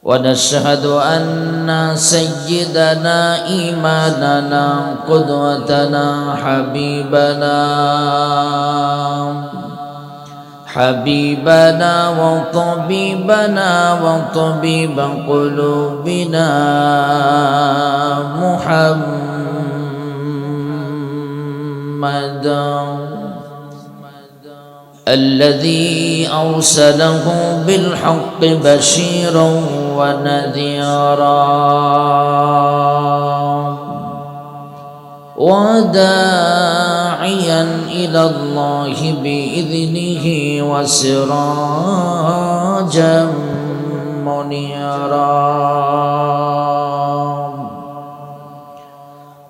ونشهد أن سيدنا إمامنا قدوتنا حبيبنا وطبيبنا وطبيب قلوبنا محمد الذي أرسله بالحق بشيرا ونذيرا وداعيا إلى الله بإذنه وسراجا منيرا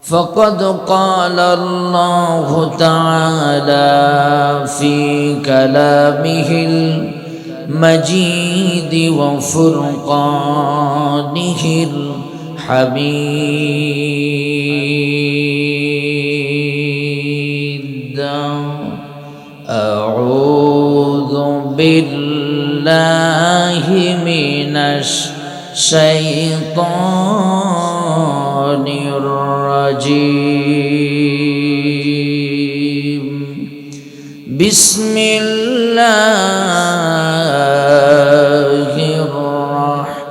فقد قال الله تعالى في كلامه المجيد وفرقانه الحميد أعوذ بالله من الشيطان الرجيم بسم الله الرحمن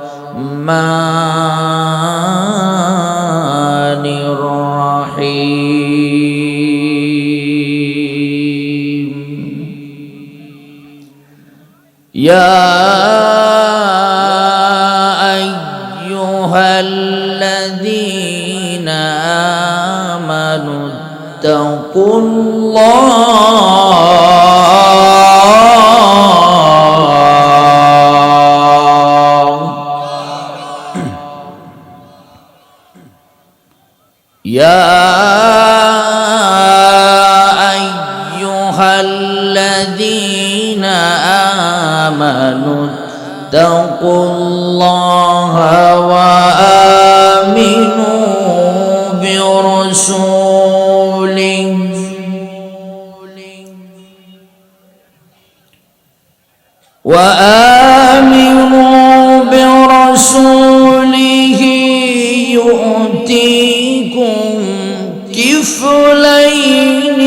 الرحيم يا أيها الذين آمنوا اتقوا الله يا أيها الذين آمنوا اتقوا الله وآمنوا برسوله يؤتيكم كفلين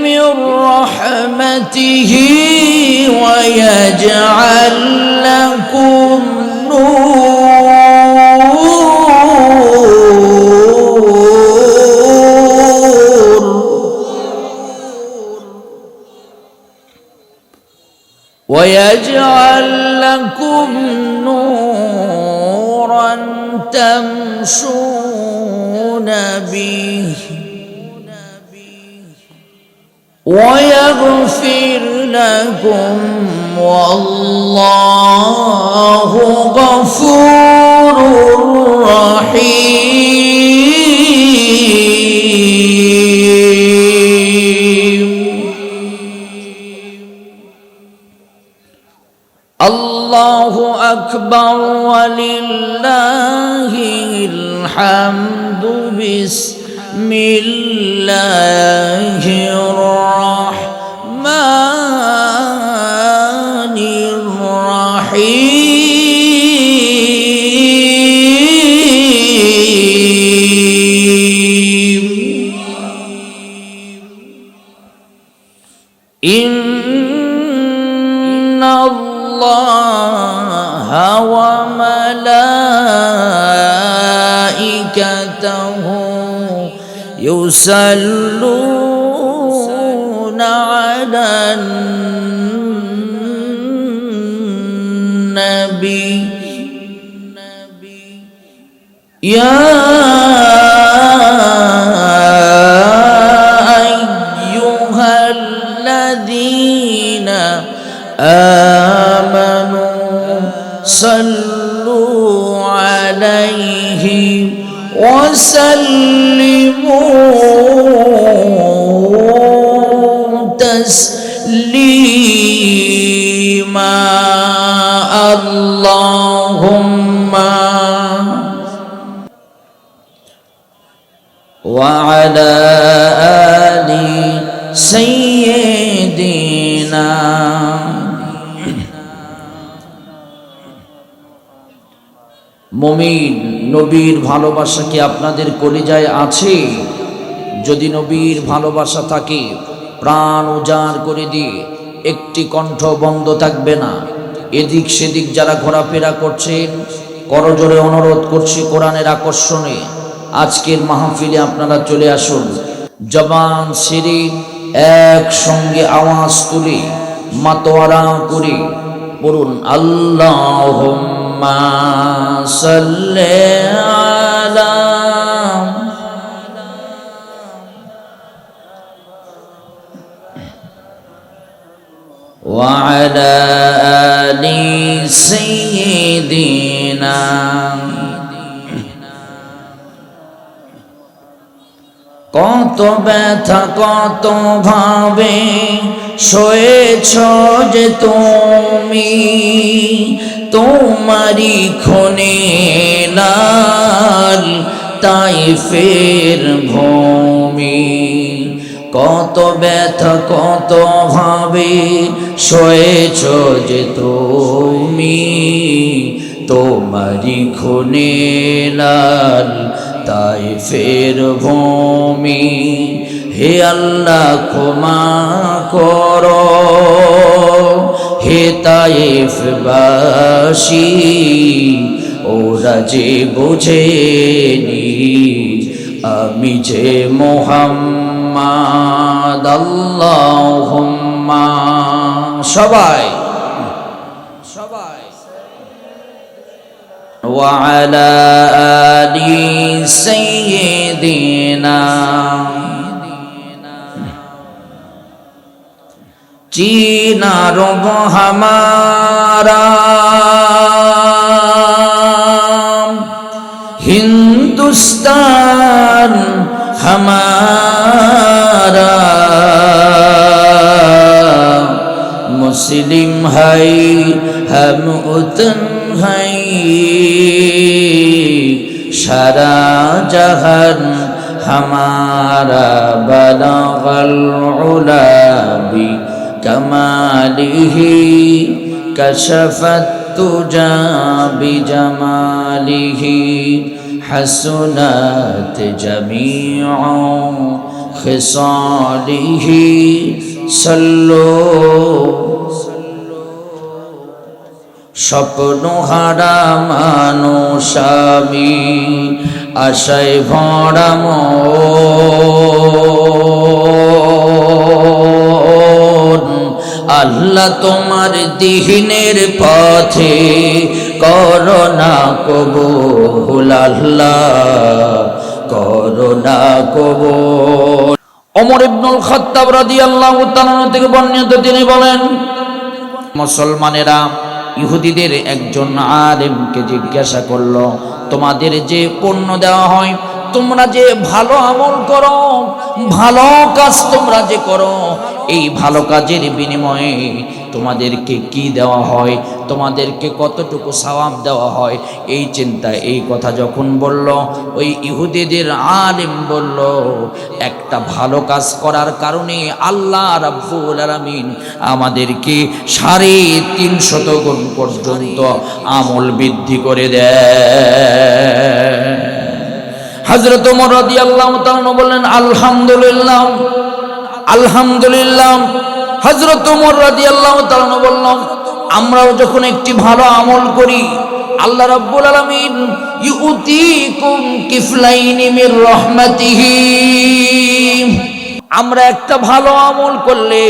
من رحمته ويجعل لكم نورا تمشون به ويغفر لكم والله غفور رحيم. الله أكبر ولله الحمد. بسم الله الرحمن الرحيم. إن الله وملائكته يصلون على النبي يا أيها الذين آمنوا صلوا عليه وسلموا تسليما. اللهم وعلى آل سيدنا মুমিন নবীর ভালোবাসা কি আপনাদের কলিজায় আছে? যদি নবীর ভালোবাসা থাকে প্রাণ উজাড় করে দিয়ে একটি কণ্ঠ বন্ধ থাকবে না। এদিক সেদিক যারা ঘোরাফেরা করছেন করজোরে অনুরোধ করছি কোরআনের আকর্ষণে আজকের মাহফিলে আপনারা চলে আসুন। জবান ছেড়ে একসঙ্গে আওয়াজ তুলে মাতোয়ারা করে বলুন আল্লাহুম্মা সাল্লি আলা ওয়া আলা আলি সাইয়্যিদিনা। কত ব্যথা কত ভাবে সয়েছ যে তুমি, তোমারি খুনে লাল তাইফের ভূমি। কত ব্যথা কত ভাবে সয়েছ যে তুমি, তোমারি খুনে লাল তাইফের ভূমি। হে আল্লাহ ক্ষমা করো হে তাইফবাসী, ওরা যে বোঝেনি আমি যে মুহাম্মদ। আল্লাহুম্মা সবাই وعلى آل سيدنا। चीना रुब हमारा, हिंदुस्तान हमारा, मुस्लिम है हम उतन है, सारा जहान हमारा। बलगल उला भी कमालिही कशफत तुजा बिजमालिही, हसनत जमीउ खिसालिही। सल्लो স্বপ্ন হারা মানুষ আমি, আশায় ভরা মন। আল্লাহ তোমার দ্বীনের পথে করোনা কবুল, আল্লাহ করোনা কবুল। ওমর ইবনুল খাত্তাব রাদিয়াল্লাহু তাআলা থেকে বর্ণিত, তিনি বলেন মুসলমানেরা ইহুদিদের একজন আলেমকে জিজ্ঞাসা করলো, তোমাদের যে পণ্য দেওয়া হয়, তোমরা যে ভালো আমল করো, ভালো কাজ তোমরা যে করো, এই ভালো কাজের বিনিময়ে তোমাদেরকে কি দেওয়া হয়, তোমাদেরকে কতটুকু সওয়াব দেওয়া হয়। এই চিন্তা এই কথা যখন বলল, ওই ইহুদিদের আলেম বলল, একটা ভালো কাজ করার কারণে আল্লাহ রাব্বুল আলামিন আমাদেরকে 350 গুণ পর্যন্ত আমল বৃদ্ধি করে দেয়। হযরত ওমর রাদিয়াল্লাহু তাআলা বললেন আলহামদুলিল্লাহ, আলহামদুলিল্লাহ। হযরত ওমর রাদিয়াল্লাহু তাআলা বললেন, আমরাও যখন একটি ভালো আমল করি, আল্লাহ রাব্বুল আলামিন ইউতিকুম কিফলাইনি মির রাহমাতিহি। আমরা একটা ভালো আমল করলে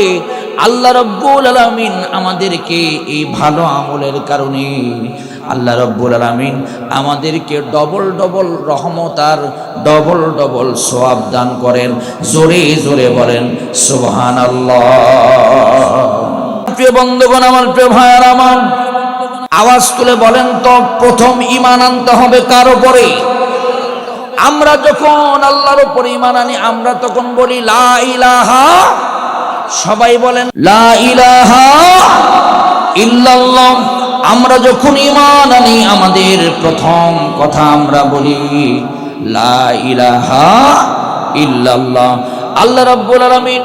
আল্লাহ রাব্বুল আলামিন আমাদেরকে এই ভালো আমলের কারণে আল্লাহ রাব্বুল আলামিন আমাদেরকে ডবল ডবল রহমত আর ডবল ডবল সওয়াব দান করেন। জোরে জোরে বলেন সুবহানাল্লাহ। প্রিয় বন্ধুগণ আমার, প্রিয় ভাইয়ার আমার, আওয়াজ তুলে বলেন তো, প্রথম ঈমান আনতে হবে কার উপরে? আমরা যখন আল্লাহর উপরে ঈমান আনি, আমরা তখন বলি লা ইলাহা, সবাই বলেন লা ইলাহা ইল্লাল্লাহ। আমরা যখন ঈমান আনি, আমাদের প্রথম কথা আমরা বলি লা ইলাহা ইল্লাল্লাহ। আল্লাহ রাব্বুল আলামিন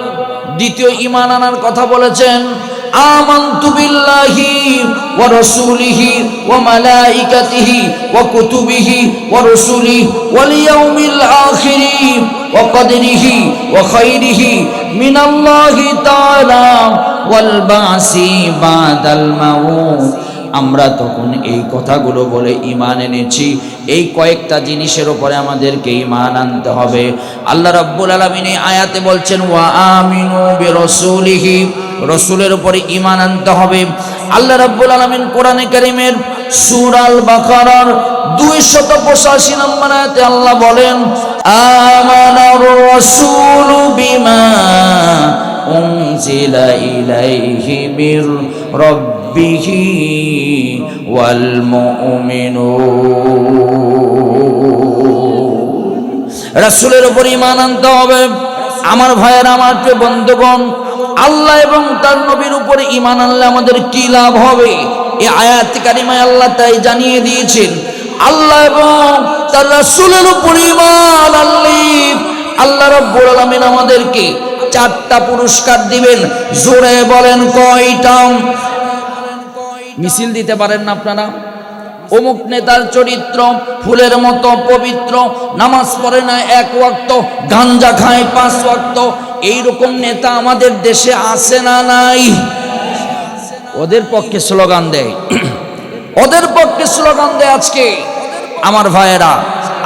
দ্বিতীয় ঈমান আনার কথা বলেছেন, আমানতু বিল্লাহি ওয়া রাসূলিহি ওয়া মালাইকাতিহি ওয়া কুতুবিহি ওয়া রুসুলিহি ওয়াল ইয়াউমিল আখিরি ওয়া কদরিহি ওয়া খাইরিহি মিনাল্লাহি তাআলা ওয়াল বাসি বাদাল মাউত। আমরা তখন এই কথাগুলো বলে ঈমান এনেছি। এই কয়েকটা জিনিসের উপরে আমাদেরকে ঈমান আনতে হবে। আল্লাহ রাব্বুল আলামিন এই আয়াতে বলছেন ওয়া আমিনু বিরাসূলিহি, রাসূলের উপরে ঈমান আনতে হবে। আল্লাহ রাব্বুল আলামিন কোরআনে কারীমের সূরা আল বাকারার 285 নম্বর আয়াতে আল্লাহ বলেন, আমানার রাসূলু বিমা উনজিলা ইলাইহি মির রাব্বিহি ওয়াল মুমিনুন। রাসূলের উপর ঈমান আনতে হবে। আমার ভাইয়েরা, আমার প্রিয় বন্ধুগণ, আল্লাহ এবং তার নবীর উপর ঈমান আনলে আমাদের কি লাভ হবে? এই আয়াত কারিমায় আল্লাহ তাই জানিয়ে দিয়েছেন। আল্লাহ এবং তার রাসূলের উপর ঈমান আনলে আল্লাহ রাব্বুল আলামিন আমাদেরকে 4টা পুরস্কার দিবেন। জোরে বলেন কয়টা? মিছিল দিতে পারেন না আপনারা? অমুক নেতার চরিত্র ফুলের মতো পবিত্র, নামাজ পড়ে না 1 ওয়াক্ত, গাঞ্জা খায় 5 ওয়াক্ত, এইরকম নেতা আমাদের দেশে আছে না নাই? ওদের পক্ষে স্লোগান দেয়, ওদের পক্ষে স্লোগান দেয় আজকে। আমার ভাইয়েরা,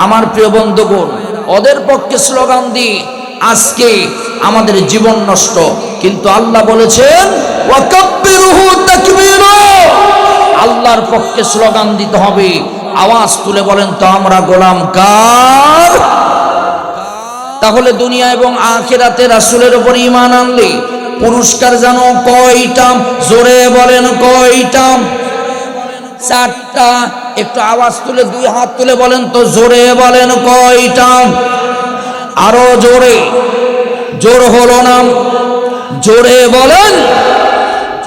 আমার প্রিয় বন্ধুগণ, ওদের পক্ষে স্লোগান দিই, আজকে আমাদের জীবন নষ্ট। কিন্তু আল্লাহ বলেছেন ওয়াকাব্বিরুহু তাকবীরা, আল্লাহর পক্ষে স্লোগান দিতে হবে। আওয়াজ তুলে বলেন তো আমরা গোলাম কার? তাহলে দুনিয়া এবং আখিরাতে রাসূলের উপর ঈমান আনলে পুরস্কার জানো কয়টা? জোরে বলেন কয়টা? 4টা। একটু আওয়াজ তুলে 2 হাত তুলে বলেন তো, জোরে বলেন কয়টা? আরো জোরে, জোর হলো না, জোরে বলেন।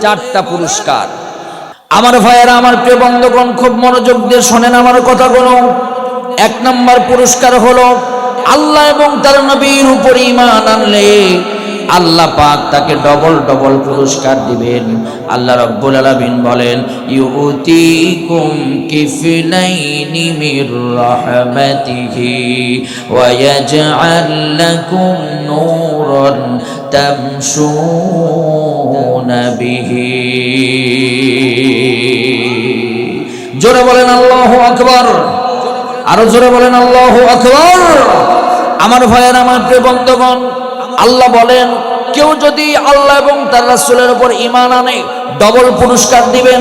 4টা পুরস্কার। আমার ভাইয়েরা, আমার প্রিয় বন্ধুগণ, খুব মনোযোগ দিয়ে শোনেন আমার কথাগুলো। 1 নম্বর পুরস্কার হলো আল্লাহ এবং তার নবীর উপর ঈমান আনলে আল্লাহ পাক তাকে ডবল ডবল পুরস্কার দিবেন। আল্লাহ রাব্বুল আলামিন বলেন, ইউতিকুম কিফলাইনি মির রাহমাতিহি ওয়া ইয়াজআল লাকুম নূরান তামশুনা বিহি। জোরে বলেন আল্লাহু আকবার। আরো জোরে বলেন আল্লাহু আকবার। আমার ভাইয়েরা, আমার প্রিয় বন্ধুগণ, আল্লাহ বলেন কেউ যদি আল্লাহ এবং তার রাসূলের উপর ঈমান আনে ডবল পুরস্কার দিবেন।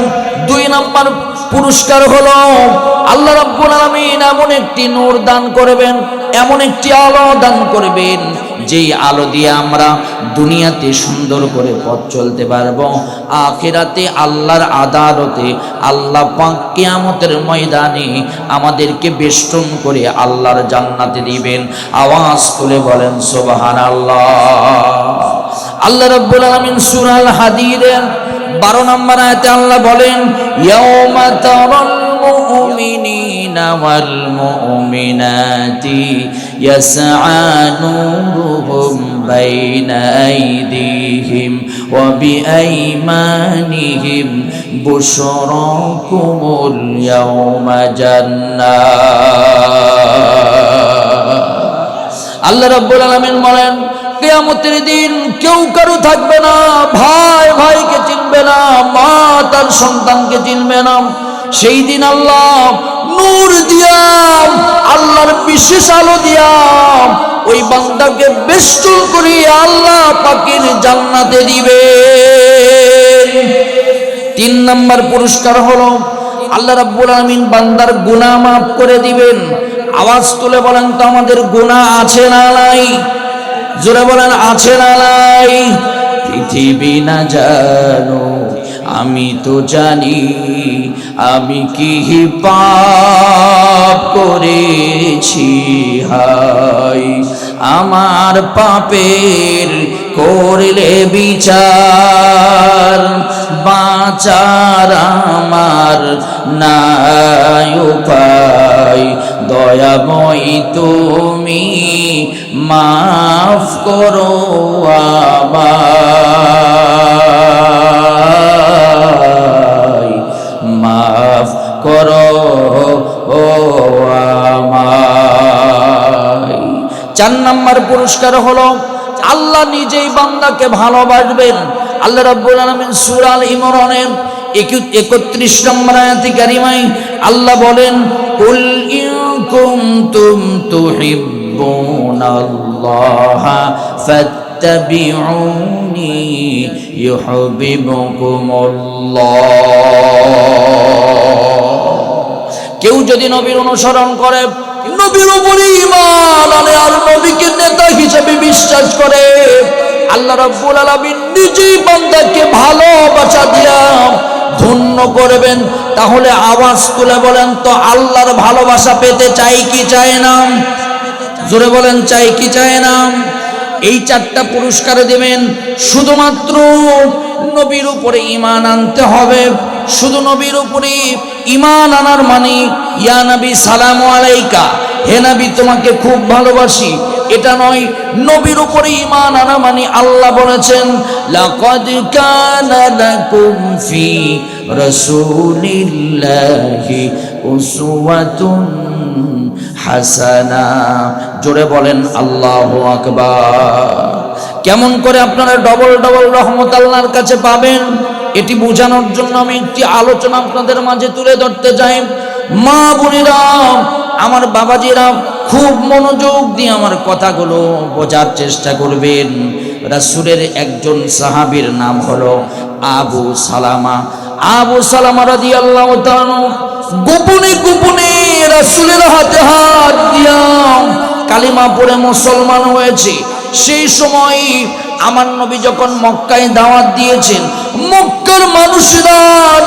2 নম্বর পুরস্কার হলো আল্লাহ রাব্বুল আলামিন এমন একটি নূর দান করবেন, এমন একটি আলো দান করবেন, যেই আলো দিয়ে আমরা দুনিয়াতে সুন্দর করে পথ চলতে পারবো, আখিরাতে আল্লাহর আদালতে আল্লাহ পাক কিয়ামতের ময়দানে আমাদেরকে বেষ্টন করে আল্লাহর জান্নাতে দিবেন। আওয়াজ তুলে বলেন সুবহানাল্লাহ। আল্লাহ রাব্বুল আলামিন সূরা আল হাদীদের 12 নম্বর আয়াতে আল্লাহ বলেন, ইয়াউমা তারাল মুমিনিনা ওয়াল মুমিনাতি ইয়াসআ নূরুহুম বাইনা আইদিহিম ওয়া বিআইমানিহিম বুশরাকুমুল ইয়াউমা জান্নাহ। আল্লাহ রাব্বুল আলামিন বলেন, কিয়ামতের দিন কেউ কারো থাকবে না, ভাই ভাইকে চিনবে না, মা তার সন্তানকে চিনবে না। সেই দিন আল্লাহ নূর দিয়া, আল্লাহর বিশেষ আলো দিয়া ওই বান্দাকে বেষ্টন করে আল্লাহ পাকের জান্নাতে দিবে। 3 নম্বর পুরস্কার হলো আল্লাহ রাব্বুল আলামিন বান্দার গুনাহ মাফ করে দিবেন। আওয়াজ তুলে বলেন তো আমাদের গুনাহ আছে না নাই? জোরে বলেন আছে না নাই? পৃথিবী না জানো, আমি তো জানি আমি কি পাপ করেছি। হায় আমার পাপের করলে বিচার, বাঁচার আমার নাই উপায়, দয়াময়ী তুমি মাফ করো আমায়, মাফ করো আমায়। 4 নম্বর পুরস্কার হলো আল্লাহ নিজেই বান্দাকে ভালোবাসবেন। আল্লাহ রাব্বুল আলামিন সূরা আল ইমরানের 31 নম্বর আয়াতে কারিমায় আল্লাহ বলেন, কুল ইন কুনতুম তুহিব্বুনাল্লাহা ফাত্তাবিউনি ইউহিব্বুকুমুল্লাহ। কেউ যদি নবীর অনুসরণ করে, নবীর উপরে ঈমান আনে আর নবীকে নেতা হিসেবে বিশ্বাস করে, আল্লাহ রাব্বুল আলামিন নিজেই বান্দাকে ভালোবাসা দিয়া ধন্য করবেন। তাহলে আওয়াজ তুলে বলেন তো, আল্লাহর ভালোবাসা পেতে চাই কি চাই না? জোরে বলেন, চাই কি চাই না? এই 4টা পুরস্কার দেবেন। শুধুমাত্র নবীর উপরে ঈমান আনতে হবে। শুধু নবীর উপরে ঈমান আনার মানে ইয়া নবী সালামু আলাইকা, হে নবী তোমাকে খুব ভালোবাসি, এটা নয়। নবীর উপরে ঈমান আনা মানে আল্লাহ বলেছেন, লাকাদ কানা লাকুম ফি রাসূলিল্লাহি উসওয়াতুন হাসানা। জোরে বলেন আল্লাহু আকবার। কেমন করে আপনারা ডবল ডবল রহমত আল্লাহর কাছে পাবেন, এটি বোঝানোর জন্য আমি একটি আলোচনা আপনাদের মাঝে তুলে ধরতে চাই। মা বোনেরা, আমার বাবাজিরা, খুব মনোযোগ দিয়ে আমার কথাগুলো বোঝার চেষ্টা করবেন। রাসূলের একজন সাহাবীর নাম হলো আবু সালামা। আবু সালামা রাদিয়াল্লাহু তাআলা গোপনে গোপনে রাসূলের হাতে হাত দিয়া কালিমা পড়ে মুসলমান হয়েছে। সেই সময় আমার নবী যখন মক্কায় দাওয়াত দিয়েছেন, মক্কার মানুষেরা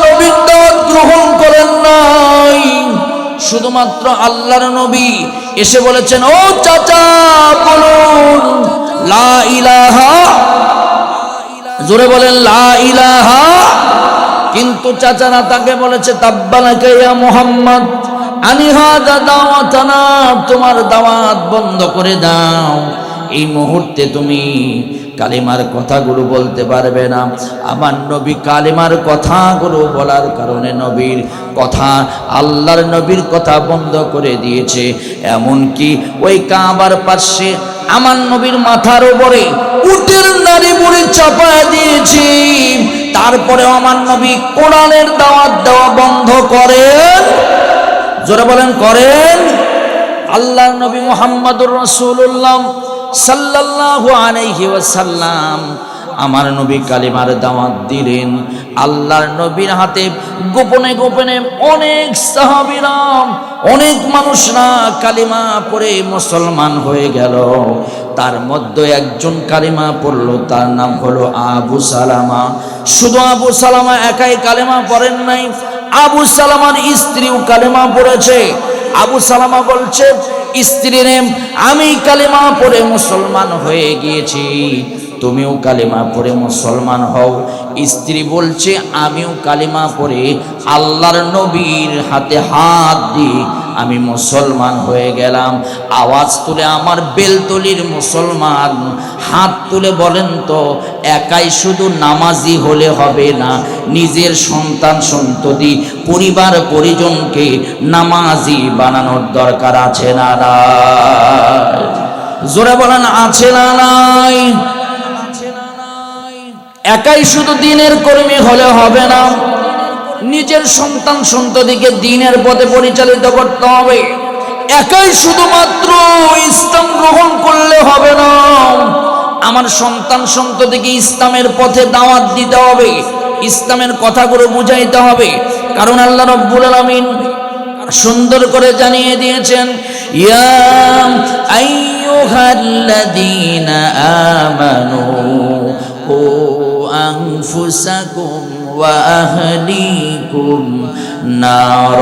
নবীর দাওয়াত গ্রহণ করেন নাই। শুধুমাত্র আল্লাহর নবী এসে বলেছেন, ও চাচা বলুন লা ইলাহা, জোরে বলেন লা ইলাহা। কিন্তু চাচারা তাকে বলেছে, তাব্বালাকা ইয়া মুহাম্মদ আনি হাযা দাওয়াতানা, তোমার দাওয়াত বন্ধ করে দাও, এই মুহূর্তে তুমি কালিমার কথাগুলো বলতে পারবে না। আমার নবী কালিমার কথাগুলো বলার কারণে নবীর কথা, আল্লাহর নবীর কথা বন্ধ করে দিয়েছে। এমনকি ওই কাবার পাশে আমার নবীর মাথার উপরে উটের নাড়ি বুড়ি চাপায় দিয়েছি। তারপরে আমার নবী কোরআনের দাওয়াত দেওয়া বন্ধ করেন। জোরে বলেন করেন। আল্লাহর নবী মুহাম্মদুর রাসূলুল্লাহ সাল্লাল্লাহু আলাইহি ওয়াসাল্লাম আমার নবী কালিমার দাওয়াত দিলেন। আল্লাহর নবীর হাতে গোপনে গোপনে অনেক সাহাবীরা, অনেক মানুষরা কালিমা পড়ে মুসলমান হয়ে গেল। তার মধ্যে একজন কালিমা পড়ল, তার নাম হলো আবু সালামা। শুধু আবু সালামা একাই কালিমা পড়েন নাই, আবু সালামার স্ত্রীও কালিমা পড়েছে। আবু সালামা বলছে স্ত্রীরে, আমি কালিমা পড়ে মুসলমান হয়ে গিয়েছি, তুমিও কালিমা পড়ে মুসলমান হও। স্ত্রী বলছে, আমিও কালিমা পড়ে আল্লাহর নবীর হাতে হাত দিয়ে আমি মুসলমান হয়ে গেলাম। আওয়াজ তুলে আমার বেলতলির মুসলমান হাত তুলে বলেন তো, একাই শুধু নামাজি হলে হবে না, নিজের সন্তান সন্ততি পরিবার পরিজনকে নামাজি বানানোর দরকার আছে না নাই? জোরে বলেন আছে না নাই? একাই শুধু দ্বীনের কর্মী হলে হবে না, নিজের সন্তান সন্ততিকে দ্বীনের পথে পরিচালিত করতে হবে। একাই শুধুমাত্র ইসলাম গ্রহণ করলে হবে না, আমার সন্তান সন্ততিকে ইসলামের পথে দাওয়াত দিতে হবে, ইসলামের কথাগুলো বুঝাইতে হবে। কারণ আল্লাহ রাব্বুল আলামিন সুন্দর করে জানিয়ে দিয়েছেন, ইয়া আইয়ুহাল্লাযীনা আমানু কু আনফুসাকুম ওয়া আহলিকুম নার।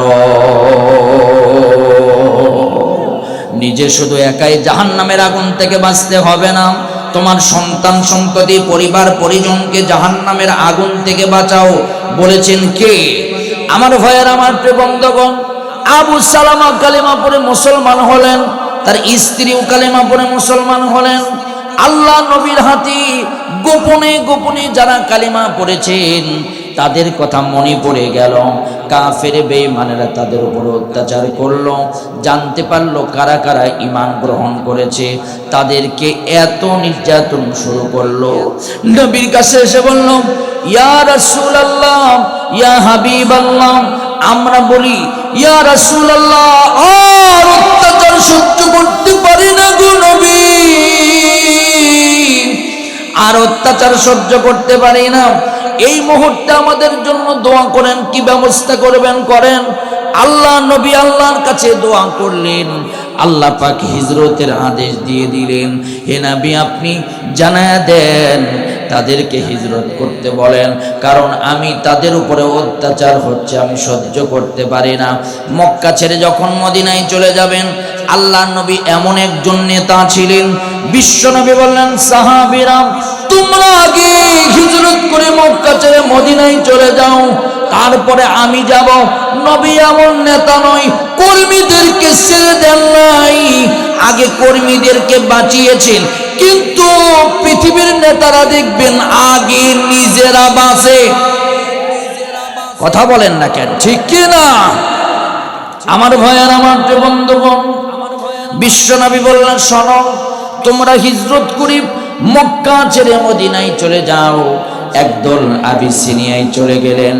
নিজে শুধু একাই জাহান্নামের আগুন থেকে বাঁচতে হবে না, তোমার সন্তান সন্ততি পরিবার পরিজনকে জাহান্নামের আগুন থেকে বাঁচাও। বলেছেন কে? আমার ভাইয়ের, আমার প্রিয় বন্ধুগণ, আবু সালামা কালেমা পড়ে মুসলমান হলেন, তার স্ত্রীও কালেমা পড়ে মুসলমান হলেন। আল্লাহ নবীর হাতে গোপনে গোপনে যারা কালেমা পড়েছেন তাদের কথা মনে পড়ে গেল। কাফের বেঈমানেরা তাদের উপর অত্যাচার করলো, জানতে পারলো কারা কারা ঈমান গ্রহণ করেছে, তাদেরকে এত নির্যাতন শুরু করলো। নবীর কাছে এসে বলল, ইয়া রাসূলুল্লাহ, ইয়া হাবিবাল্লাহ, আমরা বলি ইয়া রাসূলুল্লাহ, আর অত্যাচার সহ্য করতে পারি না গো নবী, আর অত্যাচার সহ্য করতে পারি না। এই মুহূর্তে আমাদের জন্য দোয়া করেন, কি ব্যবস্থা করবেন করেন। আল্লাহ নবী আল্লাহর কাছে দোয়া করলেন, আল্লাহ পাক হিজরতের আদেশ দিয়ে দিলেন। হে নবী, আপনি জানায়া দেন তাদেরকে হিজরত করতে বলেন, কারণ আমি তাদের উপরে অত্যাচার হচ্ছে আমি সহ্য করতে পারি না। মক্কা ছেড়ে যখন মদিনায় চলে যাবেন, আল্লাহ নবী এমন একজন নেতা ছিলেন, বিশ্ব নবী বললেন, সাহাবীরা তোমরা আগে হিজরত করে মক্কা ছেড়ে মদিনায় চলে যাও, তারপরে আমি যাব। নবী এমন নেতা নয়, কর্মীদেরকে ছেড়ে দেন নাই, আগে কর্মীদেরকে বাঁচিয়েছেন। কিন্তু পৃথিবীর নেতারা দেখবেন আগে নিজেরা বাঁচে। কথা বলেন না কেন, ঠিক কি না? আমার ভাইয়ার, আমার বন্ধুগণ, বিশ্ব নবী বললেন, শোনো, তোমরা হিজরত করি মক্কা ছেড়ে মদিনায় চলে যাও। একদল আবিসিনিয়ায় চলে গেলেন,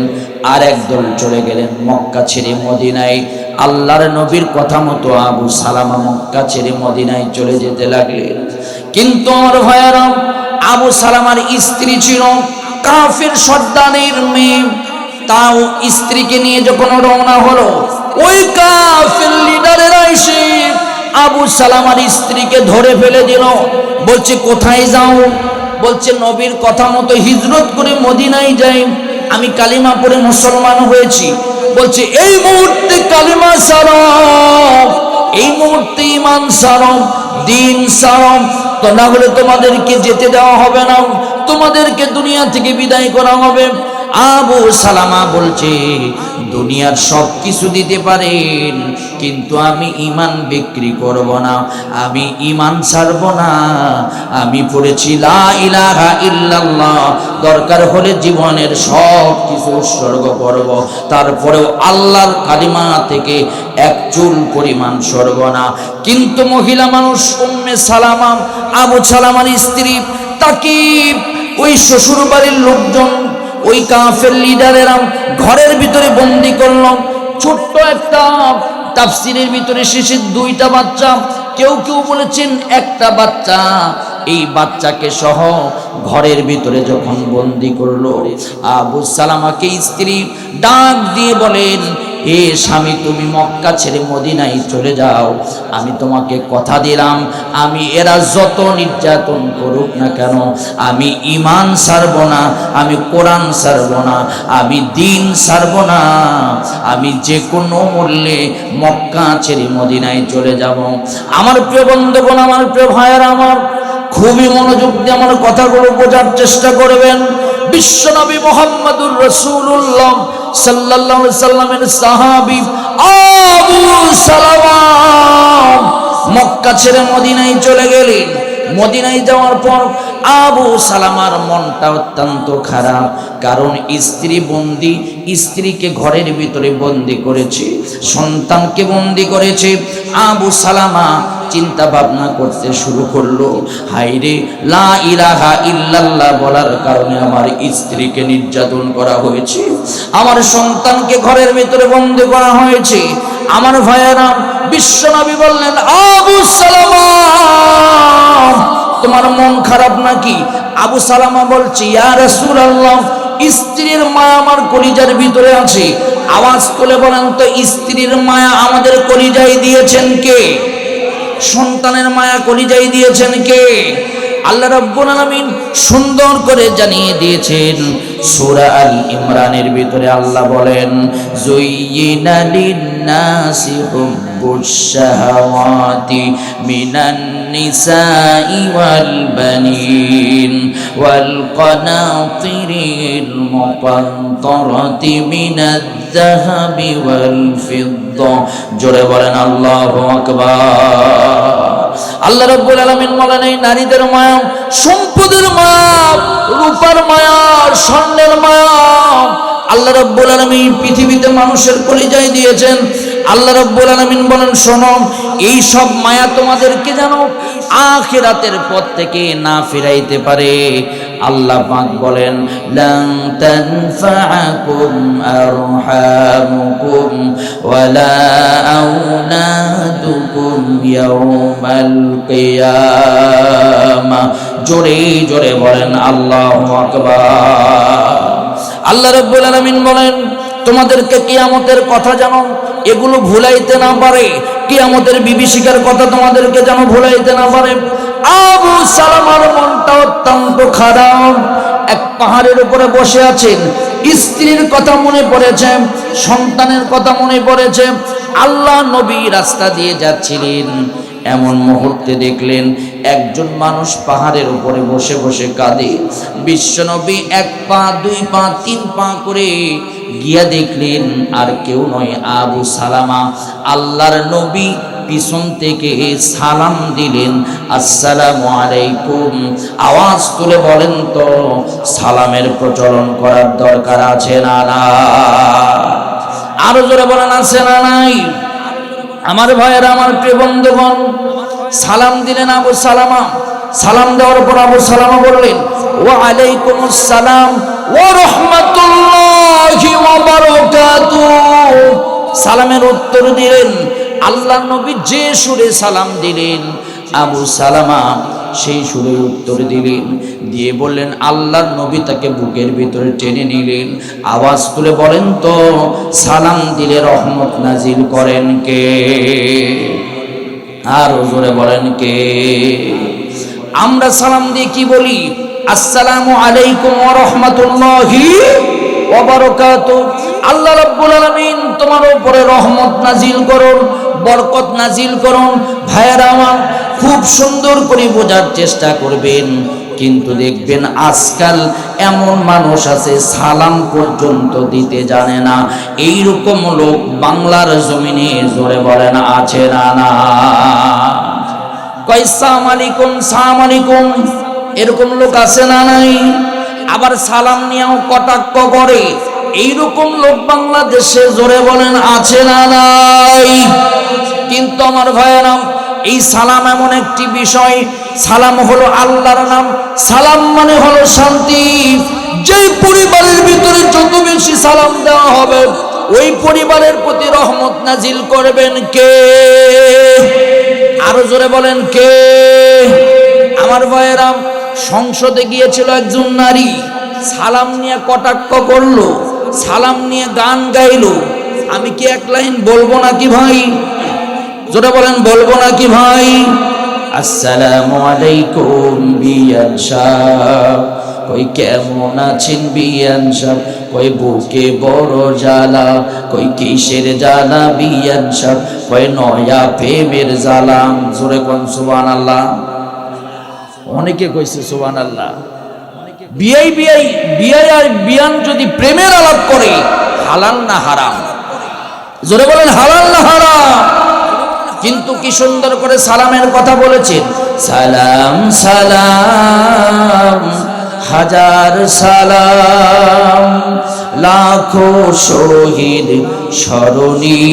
আর একদল চলে গেলেন মক্কা ছেড়ে মদিনায়। আল্লাহর নবীর কথা মতো আবু সালামা মক্কা ছেড়ে মদিনায় চলে যেতে লাগলেন। কিন্তু আমার ভাইয়ারা, আবু সালামার স্ত্রী ছিল কাফের সর্দারের মেয়ে, তাও স্ত্রীকে নিয়ে যখন রওনা হলো, ওই কাফের লিডারেরা এসে আবু সালামার স্ত্রীকে ধরে ফেলে দিল। বলছে, কোথায় যাও? বলছে, নবীর কথা মতো হিজরত করে মদিনায় যাই, আমি কালিমা পড়ে মুসলমান হয়েছি। বলছে, এই মুহূর্তে কালিমা ছাড়ো, এই মুহূর্তে ঈমান ছাড়ো, দিন ছাড়ো, তো না হলে তোমাদেরকে যেতে দেওয়া হবে না, তোমাদেরকে দুনিয়া থেকে বিদায় করা হবে। আবু সালামা বলছে, দুনিয়ার সব কিছু দিতে পারেন, কিন্তু আমি ঈমান বিক্রি করব না, আমি ঈমান ছাড়ব না। আমি পড়েছি লা ইলাহা ইল্লাল্লাহ, দরকার হলে জীবনের সব কিছু উৎসর্গ করব, তারপরেও আল্লাহর কালিমা থেকে এক চুল পরিমাণ সরব না। কিন্তু মহিলা মানুষ উম্মে সালামা, আবু সালামার স্ত্রী, তাকে ওই শ্বশুর বাড়ির লোকজন, ওই কাফের লিডারেরা ঘরের ভিতরে বন্দি করল। ছোট্ট একটা তাফসীরের ভিতরে শেষে দুইটা বাচ্চা, কেউ কেউ বলেছেন একটা বাচ্চা। এই বাচ্চাকে সহ ঘরের ভিতরে যখন বন্দি করলো, আবু সালামাকে স্ত্রী ডাক দিয়ে বলেন, এ স্বামী, তুমি মক্কা ছেড়ে মদিনায় চলে যাও, আমি তোমাকে কথা দিলাম, আমি এরা যত নির্যাতন করুক না কেন, আমি ঈমান ছাড়ব না, আমি কোরআন ছাড়ব না, আমি দিন ছাড়ব না, আমি যে কোনো মূল্যে মক্কা ছেড়ে মদিনায় চলে যাব। আমার প্রিয় বন্ধুগণ, আমার প্রিয় ভাইয়েরা, আমার খুবই মনোযোগ দিয়ে আমার কথাগুলো বোঝার চেষ্টা করবেন। বিশ্বনবী মুহাম্মদুর রাসূলুল্লাহ সাল্লাল্লাহু আলাইহি সাল্লামের সাহাবী আবু সালামা মক্কা ছেড়ে মদিনায় চলে গেলেন। মদিনায় যাওয়ার পর আবু সালামার মনটা অত্যন্ত খারাপ, কারণ স্ত্রী বন্দি, স্ত্রীকে ঘরের ভিতরে বন্দি করেছে, সন্তানকে বন্দি করেছে। আবু সালামা চিন্তা ভাবনা করতে শুরু করলো, হায়রে, লা ইলাহা ইল্লাল্লাহ বলার কারণে আমার স্ত্রীকে নির্যাতন করা হয়েছে, আমার সন্তানকে ঘরের ভিতরে বন্দি করা হয়েছে। আমার ভাইয়েরা, বিশ্বনবী বললেন, আবু সালামা, তোমার মন খারাপ নাকি? আবু সালামা বলছে, ইয়া রাসূলুল্লাহ, স্ত্রীর মায়া আমার কলিজার ভিতরে আছে। আওয়াজ তুলে বলেন তো, স্ত্রীর মায়া আমাদের কলিজায় দিয়েছেন কে? সন্তানের মায়া কলিজায় দিয়েছেন কে? আল্লাহ রাব্বুল আলামিন সুন্দর করে জানিয়ে দিয়েছেন। সূরা আল ইমরানের ভিতরে আল্লাহ বলেন, যুয়্যিনা লিন-নাসি হুব্বুশ শাহাওয়াতি মিনান নিসাই ওয়াল বানিন ওয়াল কানাতিরিল মুকান্তারাতি মিনাজ যাহাবি ওয়াল ফিদ্দা। জোরে বলেন আল্লাহু আকবার। আল্লাহ রাব্বুল আলামিন বলেন এই নারীদের মায়া, সম্পদের মায়া, রূপার মায়া, স্বর্ণের মায়া আল্লাহ রাব্বুল আলামিন পৃথিবীতে মানুষের কলিজায় দিয়েছেন। আল্লাহ রাব্বুল আলামিন বলেন শোনো, এই সব মায়া তোমাদেরকে যেন আখিরাতের পথ থেকে না ফিরাইতে পারে। আল্লাহ পাক বলেন লান তানফাআকুম আরহামুকুম ওয়ালা আওলাদুকুম ইয়াওমাল কিয়ামাহ। জোরে জোরে বলেন আল্লাহু আকবার। আল্লাহ রাব্বুল আলামিন বলেন তোমাদেরকে কিয়ামতের কথা যেন এগুলো ভুলাইতে না পারে, কিয়ামতের বিভীষিকার কথা তোমাদেরকে যেন ভুলাইতে না পারে। আবু সালামার মনটা অত্যন্ত খারাপ। এক পাহাড়ের উপরে বসে আছেন, স্ত্রীর কথা মনে পড়েছে, সন্তানের কথা মনে পড়েছে। আল্লাহ নবী রাস্তা দিয়ে যাচ্ছিলেন, এমন মুহূর্তে দেখলেন একজন মানুষ পাহাড়ের উপরে বসে বসে কাঁদে। বিশ্বনবী এক পা, দুই পা, তিন পা করে গিয়া দেখলেন আর কেউ নয়, আবু সালামা। আল্লাহর নবী পিছন থেকে সালাম দিলেন, আসসালামু আলাইকুম। আওয়াজ তুলে বলেন তো সালামের প্রচলন করার দরকার আছে না না? আরো জোরে বলেন আছে না নাই? আমার ভাইয়েরা, আমার প্রিয় বন্ধুগণ, সালাম দিলেন আবু সালামা। সালাম দেওয়ার পর আবু সালামা বললেন ওয়া আলাইকুমুস সালাম ওয়া রাহমাতুল্লাহি ওয়া বারাকাতুহু। সালামের উত্তর দিলেন আল্লাহর নবী যে সুরে সালাম দিলেন, আবু সালামা সেই সুরে উত্তর দিলেন, দিয়ে বললেন আল্লাহর নবী তাকে বুকের ভিতরে টেনে নিলেন। আওয়াজ তুলে বলেন তো সালাম দিলে রহমত নাজিল করেন কে? আর জোরে বলেন কে? আমরা সালাম দিয়ে কি বলি? আসসালামু আলাইকুম ওয়া রাহমাতুল্লাহি ওয়া বারাকাতুহু। আল্লাহ রাব্বুল আলামিন তোমার উপরে রহমত নাজিল করুন, বরকত নাজিল করুন। ভাইয়েরা আমার, খুব সুন্দর করে বোঝার চেষ্টা করবেন। কিন্তু দেখবেন আজকাল এমন মানুষ আছে সালাম পর্যন্ত দিতে জানে না। এইরকম লোক বাংলার জমিনে জোরে বলেন আছে না না? কয় সালাম আলাইকুম, সালাম আলাইকুম, এরকম লোক আছে না নাই? আবার সালাম নিয়েও কটাক্ষ করে, এইরকম লোক বাংলাদেশে জোরে বলেন আছে না নাই? কিন্তু আমার ভাইয়েরা, এই সালাম এমন একটি বিষয়, সালাম হলো আল্লাহর নাম, সালাম মানে হলো শান্তি। যেই পরিবারের ভিতরে যত বেশি সালাম দেওয়া হবে ওই পরিবারের প্রতি রহমত নাজিল করবেন কে? আরো জোরে বলেন কে? আমার ভাইয়েরা, সংসদে গিয়েছিল একজন নারী, সালাম নিয়ে কটাক্ষ করলো, সালাম নিয়ে গান গাইলো। আমি কি এক লাইন বলবো নাকি ভাই? জোরে বলেন বলবো নাকি ভাই? আসসালামু আলাইকুম বিয়ান সাহেব, কই কেমন আছেন বিয়ান সাহেব? কই বুকে বড় জ্বালা, কই কিসের জ্বালা বিয়ান সাহেব? কই নয়া প্রেমের জ্বালা। জোরে কোন সুবহানাল্লাহ। অনেকে কইছে সুবহানাল্লাহ। বিয়াই বিয়াই বিয়াই আর বিয়ান যদি প্রেমের আলাপ করে, হালাল না হারাম? জোরে বলেন হালাল না হারাম? কিন্তু কি সুন্দর করে সালামের কথা বলেছেন, সালাম সালাম হাজার সালাম, লাখো শহীদ স্মরণী,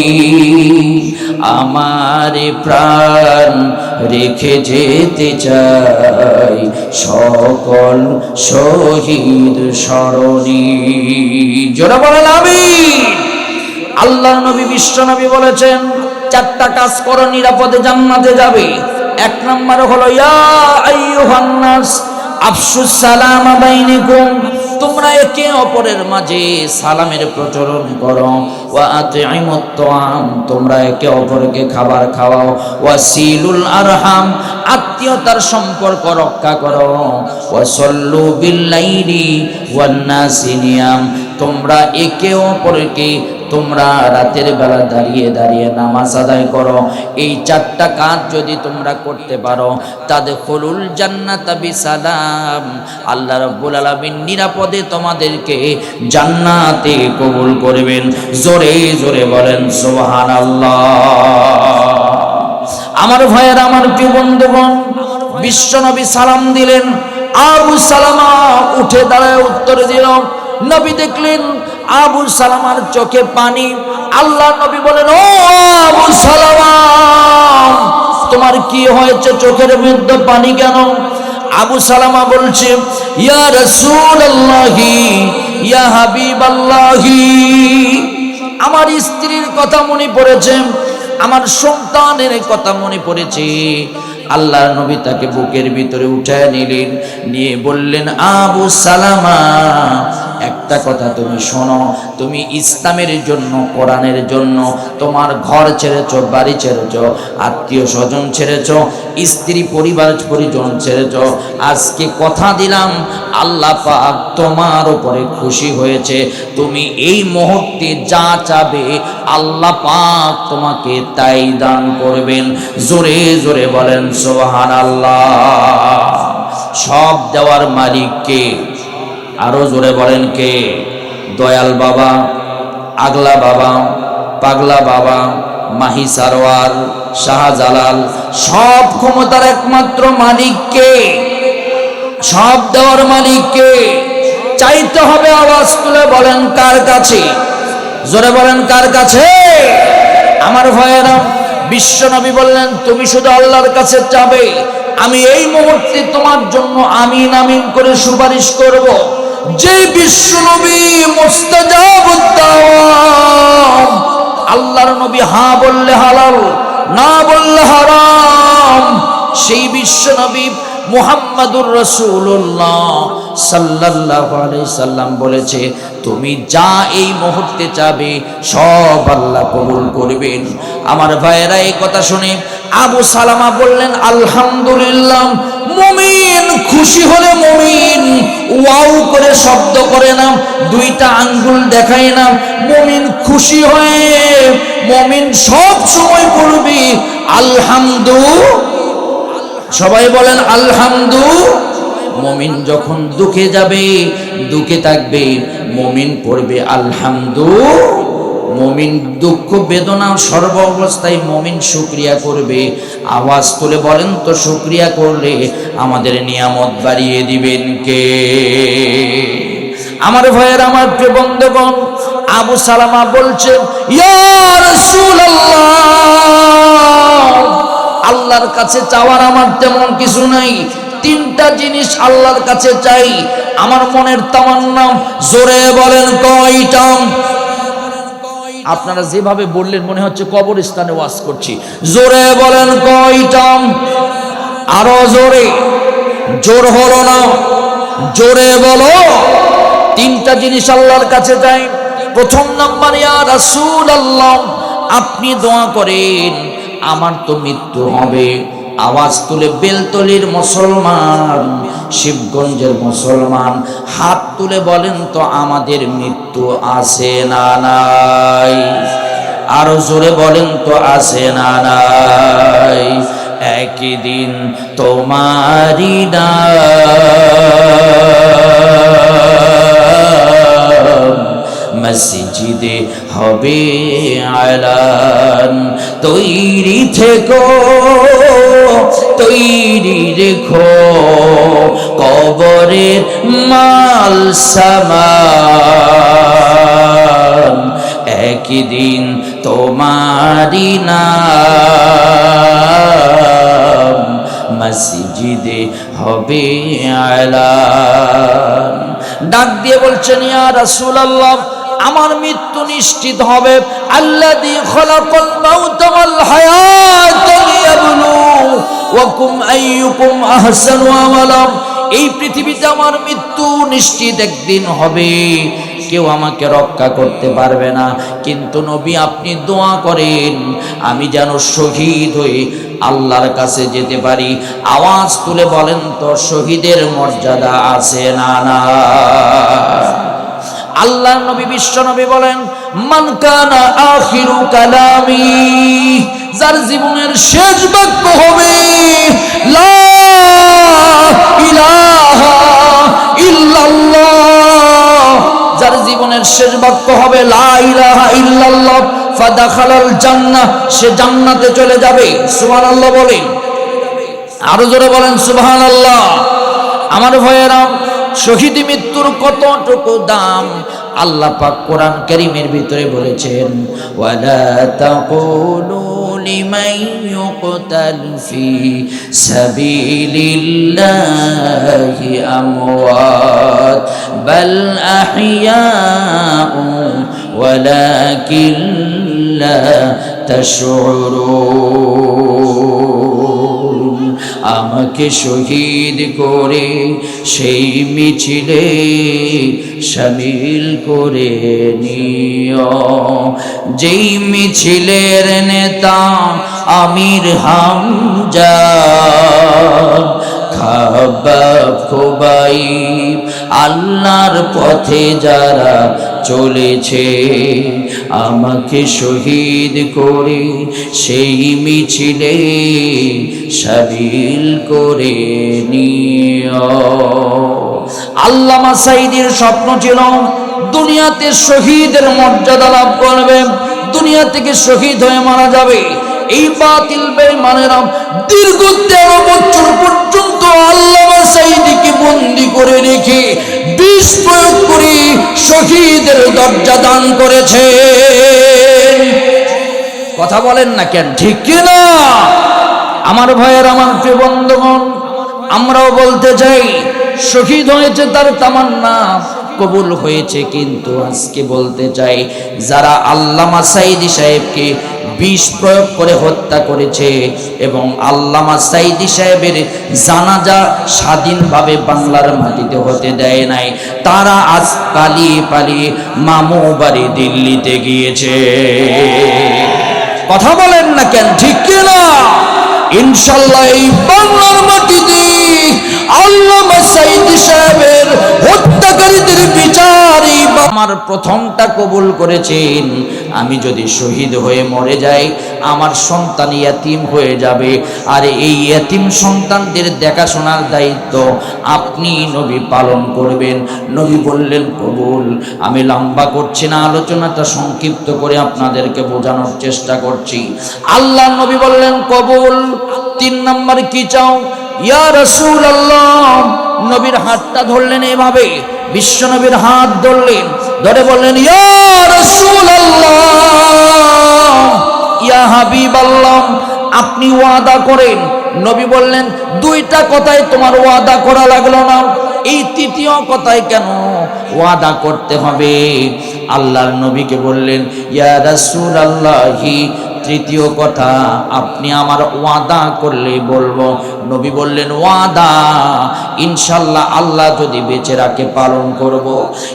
আমার প্রাণ রেখে যেতে চাই সকল শহীদ স্মরণী। জোরে বলেন আমিন। আল্লাহ নবী বিশ্ব নবী বলেছেন চারটা কাজ করো নিরাপদে জান্নাতে যাবে। এক নম্বর হলো ইয়া আইয়ুহান নাস আফশুস সালাম বাইনাকুম, তোমরা একে অপরের মাঝে সালামের প্রচলন করো। ওয়া আতিমুত তাআম, তোমরা একে অপরকে খাবার খাওয়াও। ওয়াসিলুল আরহাম, আত্মীয়তার সম্পর্ক রক্ষা করো। ওয়া সাল্লু বিল লাইলি ওয়ান নাসি নিয়াম, তোমরা একে অপরকে তোমরা রাতের বেলা দাঁড়িয়ে দাঁড়িয়ে নামাজ আদায় করো। এই 4টা কাজ যদি তোমরা করতে পারো, তাদখুলুল জান্নাতা বিসালাম, আল্লাহ রাব্বুল আলামিন নিরাপদে তোমাদেরকে জান্নাতে কবুল করবেন। জোরে জোরে বলেন সুবহানাল্লাহ। আমার ভাইয়েরা, আমার প্রিয় বন্ধুগণ, বিশ্বনবী সালাম দিলেন। আবু সালামা উঠে দাঁড়ায় উত্তর দিল। নবী দেখলেন আবু সালামার চোখে পানি। আল্লাহ নবী বলেন, ও আবু সালামা, তোমার কি হয়েছে? চোখের মধ্যে পানি কেন? আবু সালামা বলছে, ইয়া রাসূলুল্লাহি, ইয়া হাবিবাল্লাহি, আমার স্ত্রীর কথা মনে পড়েছে, আমার সন্তানের কথা মনে পড়েছে। আল্লাহ নবী তাকে বুকের ভিতরে উঠায় নিলেন, নিয়ে বললেন, আবু সালামা, একটা কথা তুমি শোনো, তুমি ইসলামের জন্য, কোরআনের জন্য তোমার ঘর ছেড়েছ, বাড়ি ছেড়েছ, আত্মীয় স্বজন ছেড়েছ, স্ত্রী পরিবার পরিজন ছেড়েছ। আজকে কথা দিলাম আল্লাহ পাক তোমার উপরে খুশি হয়েছে। তুমি এই মুহূর্তে যা চাবে আল্লাহ পাক তোমাকে তাই দান করবেন। জোরে জোরে বলেন সুবহানাল্লাহ। সব দেওয়ার মালিক কে? আরো জোরে বলেন কে? দয়াল বাবা, আগলা বাবা, পাগলা বাবা, মাহি সারওয়ার, শাহজালাল, সব ক্ষমতার একমাত্র মালিক কে? সব দেওয়ার মালিক কে? চাইতে হবে। আওয়াজ তুলে বলেন কার কাছে? জোরে বলেন কার কাছে? আমার ভাইয়েরা, বিশ্বনবী বললেন, তুমি শুধু আল্লাহর কাছে চাবে, আমি এই মুহূর্তে তোমার জন্য আমিন আমিন করে সুপারিশ করব। যে বিশ্বনবী মুস্তাজাবুদ দাওয়াম, আল্লাহর নবী হ্যাঁ বললে হালাল, না বললে হারাম, সেই বিশ্বনবী মুহাম্মাদুর রাসূলুল্লাহ সাল্লাল্লাহু আলাইহি সাল্লাম বলেছে, তুমি যা এই মুহূর্তে চাবে সব আল্লাহ কবুল করবেন। আমার ভাইয়েরা, এই কথা শুনে আবু সালামা বললেন, আলহামদুলিল্লাহ। মুমিন খুশি হলে মুমিন ওয়াও করে শব্দ করে না, দুইটা আঙ্গুল দেখায় না। মুমিন খুশি হয়ে মুমিন সব সময় বলবে আলহামদুলিল্লাহ। সবাই বলেন আলহামদুলিল্লাহ। মুমিন যখন দুঃখে যাবে, দুঃখে থাকবে, মুমিন পড়বে আলহামদুলিল্লাহ। মুমিন দুঃখ বেদনা সর্ব অবস্থায় মুমিন শুকরিয়া করবে। আওয়াজ তুলে বলেন তো, শুকরিয়া করলে আমাদের নিয়ামত বাড়িয়ে দিবেন কে? আমার ভাইয়ের, আমার প্রিয় বন্ধুগণ, আবু সালামা বলছেন, ইয়া রাসূলুল্লাহ, আল্লাহর কাছে চাওয়ার আমার তেমন কিছু নাই। 3টা জিনিস আল্লাহর কাছে চাই, আমার মনের তামান্না। জোরে বলেন কয়টা? আপনারা যেভাবে বললেন মনে হচ্ছে কবরস্থানে ওয়াজ করছি। জোরে বলেন কয়টা? আরো জোরে। জোর হলো না, জোরে বলো। 3টা জিনিস আল্লাহর কাছে চাই। প্রথম নাম্বার, ইয়া রাসূলুল্লাহ, আপনি দোয়া করেন আমার তো মৃত্যু হবে। আওয়াজ তুলে বেলতলির মুসলমান, শিবগঞ্জের মুসলমান, হাত তুলে বলেন তো, আমাদের মৃত্যু আছে না নাই? আরো জোরে বলেন তো, আছে না নাই? একদিন তোমারি মসজিদে হবে আলান। তৈরি থেকো, তৈরি রেখো, কবরের মাল সামান। একদিন তোমারি নাম মসজিদে হবে আলান। ডাক দিয়ে বলছেন, ইয়া রাসূলুল্লাহ, আমার মৃত্যু নিশ্চিত হবে। আল্লাযী খালাকাল মাউতা ওয়াল হায়াতা লিয়াবলুয়াকুম আইয়ুকুম আহসানু আমালা। এই পৃথিবীতে আমার মৃত্যু নিশ্চিত একদিন হবে, কেউ আমাকে রক্ষা করতে পারবে না। কিন্তু নবী, আপনি দোয়া করেন আমি যেন শহীদ হয়ে আল্লাহর কাছে যেতে পারি। আওয়াজ তুলে বলেন তো, শহীদের মর্যাদা আছে না না? আল্লাহ নবী বিশ্ব নবী বলেন, মান কানা আখিরু কালামি, যার জীবনের শেষ বাক্য হবে লা ইলাহা ইল্লাল্লাহ, যার জীবনের শেষ বাক্য হবে লা ইলাহা ইল্লাল্লাহ, ফাদাখালাল জান্নাহ, সে জান্নাতে চলে যাবে। সুবহানাল্লাহ বলেন, আরো জোরে বলেন সুবহানাল্লাহ। আমার ভাইয়েরা, শহীদ মৃত্যুর কতটুকু দাম আল্লাহ পাক কোরআন কারীমের ভিতরে বলেছেন, ওয়ালা তাকুলু লিমান ইউকতাল ফি সাবিলিল্লাহি আমওয়াত বাল আহইয়াউ ওয়ালাকিন লা তাশউরুন। আমাকে শহীদ করে সেই মিছিলে শামিল করে নিও, যেই মিছিলের নেতা আমির হামজা, খাব্বাব, খুবাইব, আল্লাহর পথে যারা চলেছে, আমাকে শহীদ করে সেই মিছিলে শামিল করে নিও। আল্লামা সাঈদীর স্বপ্ন ছিল দুনিয়াতে শহীদের মর্যাদা লাভ করবে, দুনিয়া থেকে শহীদ হয়ে মারা যাবে। এই বাতিল বেঈমানেরা দীর্ঘ 13 বছর পর্যন্ত আল্লামা সাঈদীকে বন্দী করে রেখে বিষ প্রয়োগ করে শহীদের দরজা দান করেছে। কথা বলেন না কেন, ঠিক কিনা? আমার ভাইয়ের, আমার প্রিয় বন্ধুগণ, আমরাও বলতে চাই শহীদ হয়েছে তার তামান্না কবুল হয়েছে, কিন্তু আজকে বলতে চাই যারা আল্লামা সাঈদী সাহেবকে বিষ প্রয়োগ করে হত্যা করেছে এবং আল্লামা সাঈদী সাহেবের জানাজা স্বাধীনভাবে বাংলার মাটিতে হতে দেয় নাই, তারা আজ পালিয়ে পালিয়ে মামু বাড়ি দিল্লিতে গিয়েছে। কথা বলেন না কেন, ঠিক কিনা? ইনশাআল্লাহ এই বাংলার মাটিতে আল্লামা সাঈদী সাহেবের হত্যাকারীদের বিচার আমার প্রথমটা কবুল করেছেন। আমি যদি শহীদ হয়ে মরে যাই, আমার সন্তান ইয়াতীম হয়ে যাবে, আর এই ইয়াতীম সন্তানদের দেখাশোনার দায়িত্ব আপনি নবী পালন করবেন। নবী বললেন কবুল। আমি লম্বা করছি না, আলোচনাটা সংক্ষিপ্ত করে আপনাদেরকে বোঝানোর চেষ্টা করছি। আল্লাহ নবী বললেন কবুল। 3 নাম্বার কি চাও? ইয়া রাসূলুল্লাহ। নবীর হাতটা ধরলেন এভাবে, বিশ্ব নবীর হাত ধরলেন, ধরে বললেন ইয়া রাসূলুল্লাহ, ইয়া হাবিবাল্লাহ, আপনি ওয়াদা করেন। নবী বললেন 2টা কথায় তোমার ওয়াদা করা লাগলো না, এই 3য় কথায় কেন ওয়াদা করতে হবে? আল্লাহর নবীকে বললেন ইয়া রাসূলুল্লাহি, 3য় কথা আপনি আমার ওয়াদা করলে বলবো। নবী বললেন ওয়াদা, ইনশাআল্লাহ আল্লাহ যদি বেঁচে রাখে পালন করব।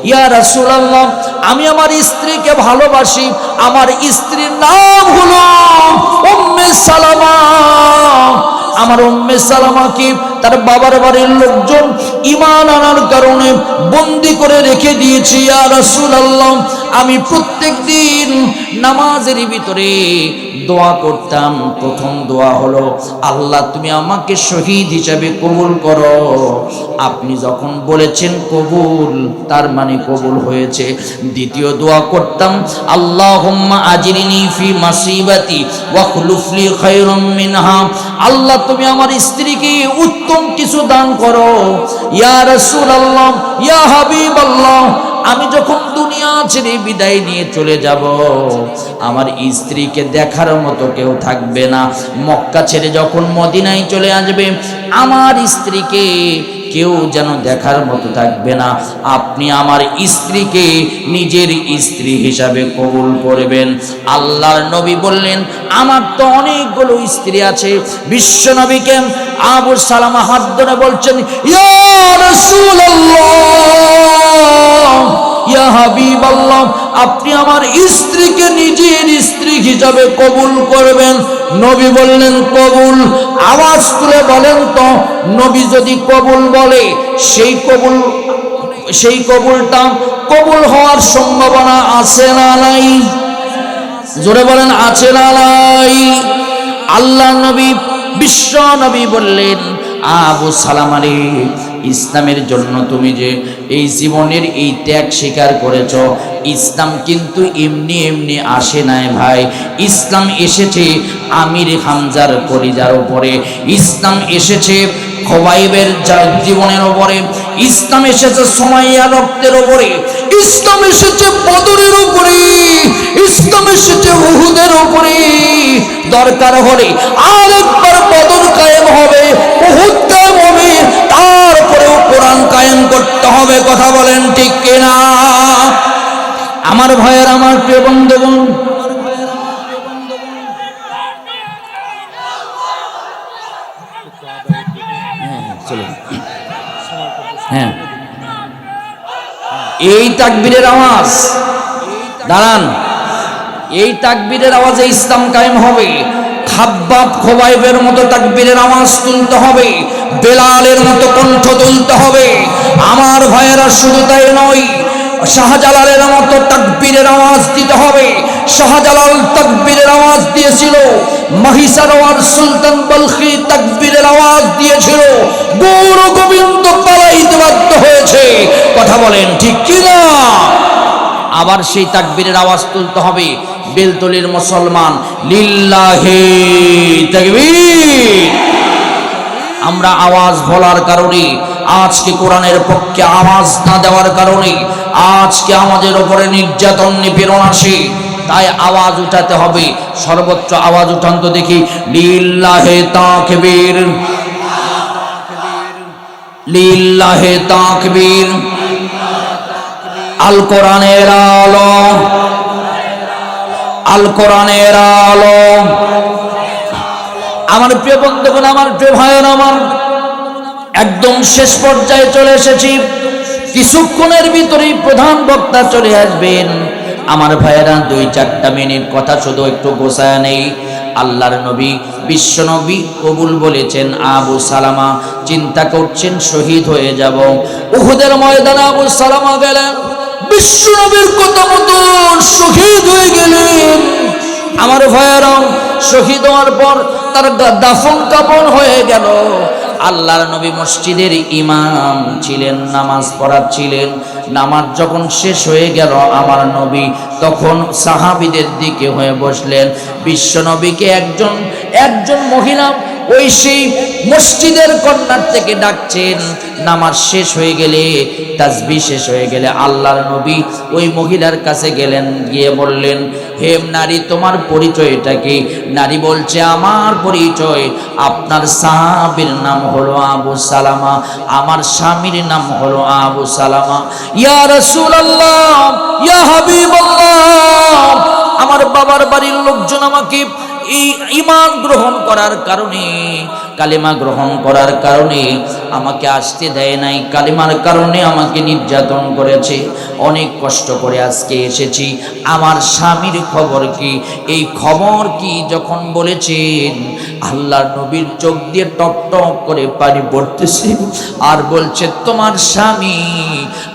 ইয়া রাসূলুল্লাহ, আমি আমার স্ত্রীকে ভালোবাসি, আমার স্ত্রীর নাম হলো উম্মে সালামা। আমার উম্মে সালামাকে তার বাবার বাড়ির লোকজন ঈমান আনার কারণে বন্দী করে রেখে দিয়েছি। ইয়া রাসূলুল্লাহ, আমি প্রত্যেকদিন নামাজের ভিতরে দোয়া করতাম। প্রথম দোয়া হলো আল্লাহ তুমি আমাকে শহীদ হিসাবে কবুল করো। আপনি যখন বলেছেন কবুল, তার মানে কবুল হয়েছে। দ্বিতীয় দোয়া করতাম আল্লাহুম্মা আজিরনি ফি মাসিবাতি ওয়া খুলুফলি খায়রাম মিনহা, আল্লাহ তুমি আমার স্ত্রীকে উত্তম কিছু দান করো। ইয়া রাসূলুল্লাহ, ইয়া হাবিবাল্লাহ, আমি যখন দুনিয়া ছেড়ে বিদায় নিয়ে চলে যাব, আমার স্ত্রীকে দেখার মতো কেউ থাকবে না। মক্কা ছেড়ে যখন মদিনায় চলে আসবে, আমার স্ত্রীকে কেউ যেন দেখার মতো থাকবে না। আপনি আমার স্ত্রীকে নিজের স্ত্রী হিসাবে কবুল করবেন। আল্লাহর নবী বললেন আমার তো অনেকগুলো স্ত্রী আছে। বিশ্ব নবীকে আবু সালামা হাত ধরে বলছেন ইয়া রাসূলুল্লাহ, ইয়া হাবিবাল্লাহ, আপনি আমার স্ত্রীকে নিজের স্ত্রী হিসাবে কবুল করবেন। নবী বললেন কবুল। আওয়াজ তুলে বলেন তো, নবী যদি কবুল বলে সেই কবুলটা কবুল হওয়ার সম্ভাবনা আছে না নাই? জোরে বলেন আছে না নাই? আল্লাহ নবী বিশ্ব নবী বললেন, আবু সালামা রে, ইসলামের জন্য তুমি যে এই জীবনের এই ত্যাগ স্বীকার করেছ, ইসলাম কিন্তু এমনি এমনি আসে নাই ভাই। ইসলাম এসেছে আমির হামজার কলিজার উপরে, ইসলাম এসেছে খোবাইবের জীবনের উপরে, ইসলাম এসেছে সুমাইয়া রক্তের উপরে, ইসলাম এসেছে বদরের উপরে, ইসলাম এসেছে উহুদের উপরে। দরকার হলে আরেকবার বদর কায়েম হবে, উহুদ কায়েম হবে, তারপরেও কোরআন কায়েম করতে হবে। কথা বলেন ঠিক কিনা? আমার ভাইয়ের, আমার প্রিয় বন্ধুগণ, হ্যাঁ, এই তাকবীরের আওয়াজ, দাঁড়ান, এই তাকবীরের আওয়াজে ইসলাম কায়েম হবে। খাব্বাব খোবাইবের মতো তাকবীরের আওয়াজ তুলতে হবে, বেলালের মতো কণ্ঠ তুলতে হবে। আমার ভাইয়েরা, শুধু তাই নয়, শাহজালালের মতো তাকবীরের আওয়াজ দিতে হবে। শাহজালাল তাকবীরের আওয়াজ দিয়েছিল, মহিষারওয়ার সুলতান বলখি তাকবীরের আওয়াজ দিয়েছিল, গৌর গোবিন্দ পালাইতে বাধ্য হয়েছে। কথা বলেন ঠিক কিনা? আবার সেই তাকবীরের আওয়াজ তুলতে হবে। বেলতলির মুসলমান, লিল্লাহি তাকবীর। আমরা আওয়াজ বলার কারণে, আজকে কোরআনের পক্ষে আওয়াজ না দেওয়ার কারণে আজকে আমাদের উপরে নির্যাতন নিপীড়ন আসে। তাই আওয়াজ উঠাতে হবে, সর্বোচ্চ আওয়াজ উঠান তো দেখি, লিল্লাহি তাকবীর, লিল্লাহি তাকবীর। আল কোরআনের আলো, আল কোরআনের আলো। আমার প্রিয় বন্ধুগণ, আমার প্রিয় ভাইয়ের, আমার একদম শেষ পর্যায়ে চলে এসেছি। কিছুক্ষণের ভিতরেই প্রধান বক্তা চলে আসবেন। আমার ভাইয়েরা, 2-4 মিনিট কথা শুধু একটু গোছায় নেই। আল্লাহর নবী, বিশ্ব নবী কবুল বলেছেন। আবু সালামা চিন্তা করছেন শহীদ হয়ে যাব। উহুদের ময়দানে আবু সালামা গেলেন, বিশ্ব নবীর কথা মতো শহীদ হয়ে গেলেন। আমার ভাইয়েরা, শহীদ হওয়ার পর তার দাফন কাফন হয়ে গেল। আল্লাহর নবী মসজিদের ইমাম ছিলেন, নামাজ পড়াচ্ছিলেন। নামাজ যখন শেষ হয়ে গেল, আমার নবী তখন সাহাবীদের দিকে হয়ে বসলেন। বিশ্ব নবীকে একজন মহিলা ওই সেই মসজিদের কর্নার থেকে ডাকছেন। নামাজ শেষ হয়ে গেলে, তাসবিহ শেষ হয়ে গেলে আল্লাহর নবী ওই মহিলার কাছে গেলেন, গিয়ে বললেন, হে নারী, তোমার পরিচয়টা কি? নারী বলছে, আমার পরিচয়, আপনার সাহাবীর নাম হলো আবু সালামা, আমার স্বামীর নাম হলো আবু সালামা। ইয়া রাসূলুল্লাহ, ইয়া হাবিবাল্লাহ, আমার বাবার বাড়ির লোকজন আমাকে এই ঈমান গ্রহণ করার কারণে, কালেমা গ্রহণ করার কারণে আমাকে আসতে দেয় নাই, কালেমার কারণে আমাকে নির্যাতন করেছে। অনেক কষ্ট করে আজকে এসেছি, আমার স্বামীর খবর কি? এই খবর কি যখন বলেছেন, আল্লাহর নবীর চোখ দিয়ে টপ টপ করে পানি পড়তেছে আর বলছে, তোমার স্বামী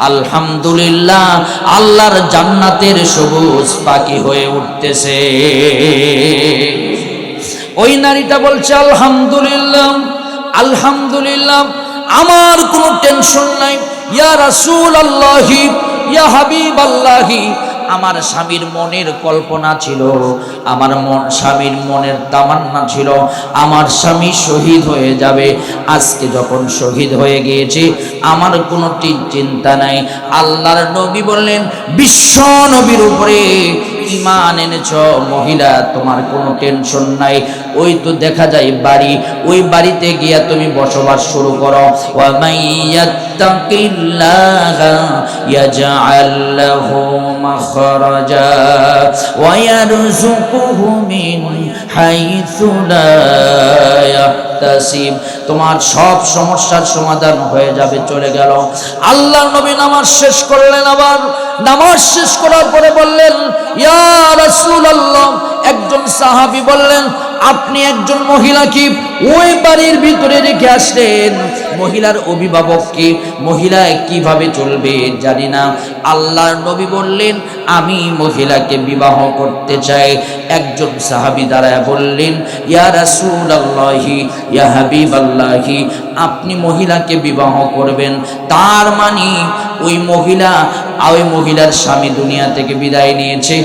আলহামদুলিল্লাহ আল্লাহর জান্নাতের সবুজ পাখি হয়ে উঠতেছে। ওই নারীটা বলছে, আলহামদুলিল্লাহ, আলহামদুলিল্লাহ, আমার কোনো টেনশন নাই। ইয়া রাসূলুল্লাহি, ইয়া হাবিবাল্লাহি, আমার স্বামীর মনের কল্পনা ছিল, আমার স্বামীর মনের তামান্না ছিল, আমার স্বামী শহীদ হয়ে যাবে। আজকে যখন শহীদ হয়ে গিয়েছে, আমার কোনো চিন্তা নাই। আল্লাহর নবী বললেন, বিশ্ব নবীর উপরে ঈমান এনেছ মহিলা, তোমার কোনো টেনশন নাই। ওই তো দেখা যায় বাড়ি, ওই বাড়িতে গিয়া তুমি বসবাস শুরু করো। ওয়া মাইয়াত্তাকিল্লাহা ইয়াজআল লাহু মাখরাজা ওয়া ইয়ারযুকুহু মিন হাইসু লা ইয়াহতাসিব। তোমার সব সমস্যার সমাধান হয়ে যাবে। চলে গেল। আল্লাহর নবী নামাজ শেষ করলেন। আবার নামাজ শেষ করার পরে বললেন, ইয়া রাসূলুল্লাহ, একজন সাহাবী বললেন, আপনি একজন মহিলা কি ওই বাড়ির ভিতরে রেখে আসলেন? মহিলার অভিভাবককে, মহিলা কিভাবে চলবে জানি না। আল্লাহর নবী বললেন আমি মহিলাকে বিবাহ করতে চাই। একজন সাহাবী দাঁড়ায় বললেন ইয়া রাসূলুল্লাহি ইয়া হাবিবাল্লাহি, আপনি মহিলাকে বিবাহ করবেন, তার মানে ওই মহিলার স্বামী দুনিয়া থেকে বিদায় নিয়েছে।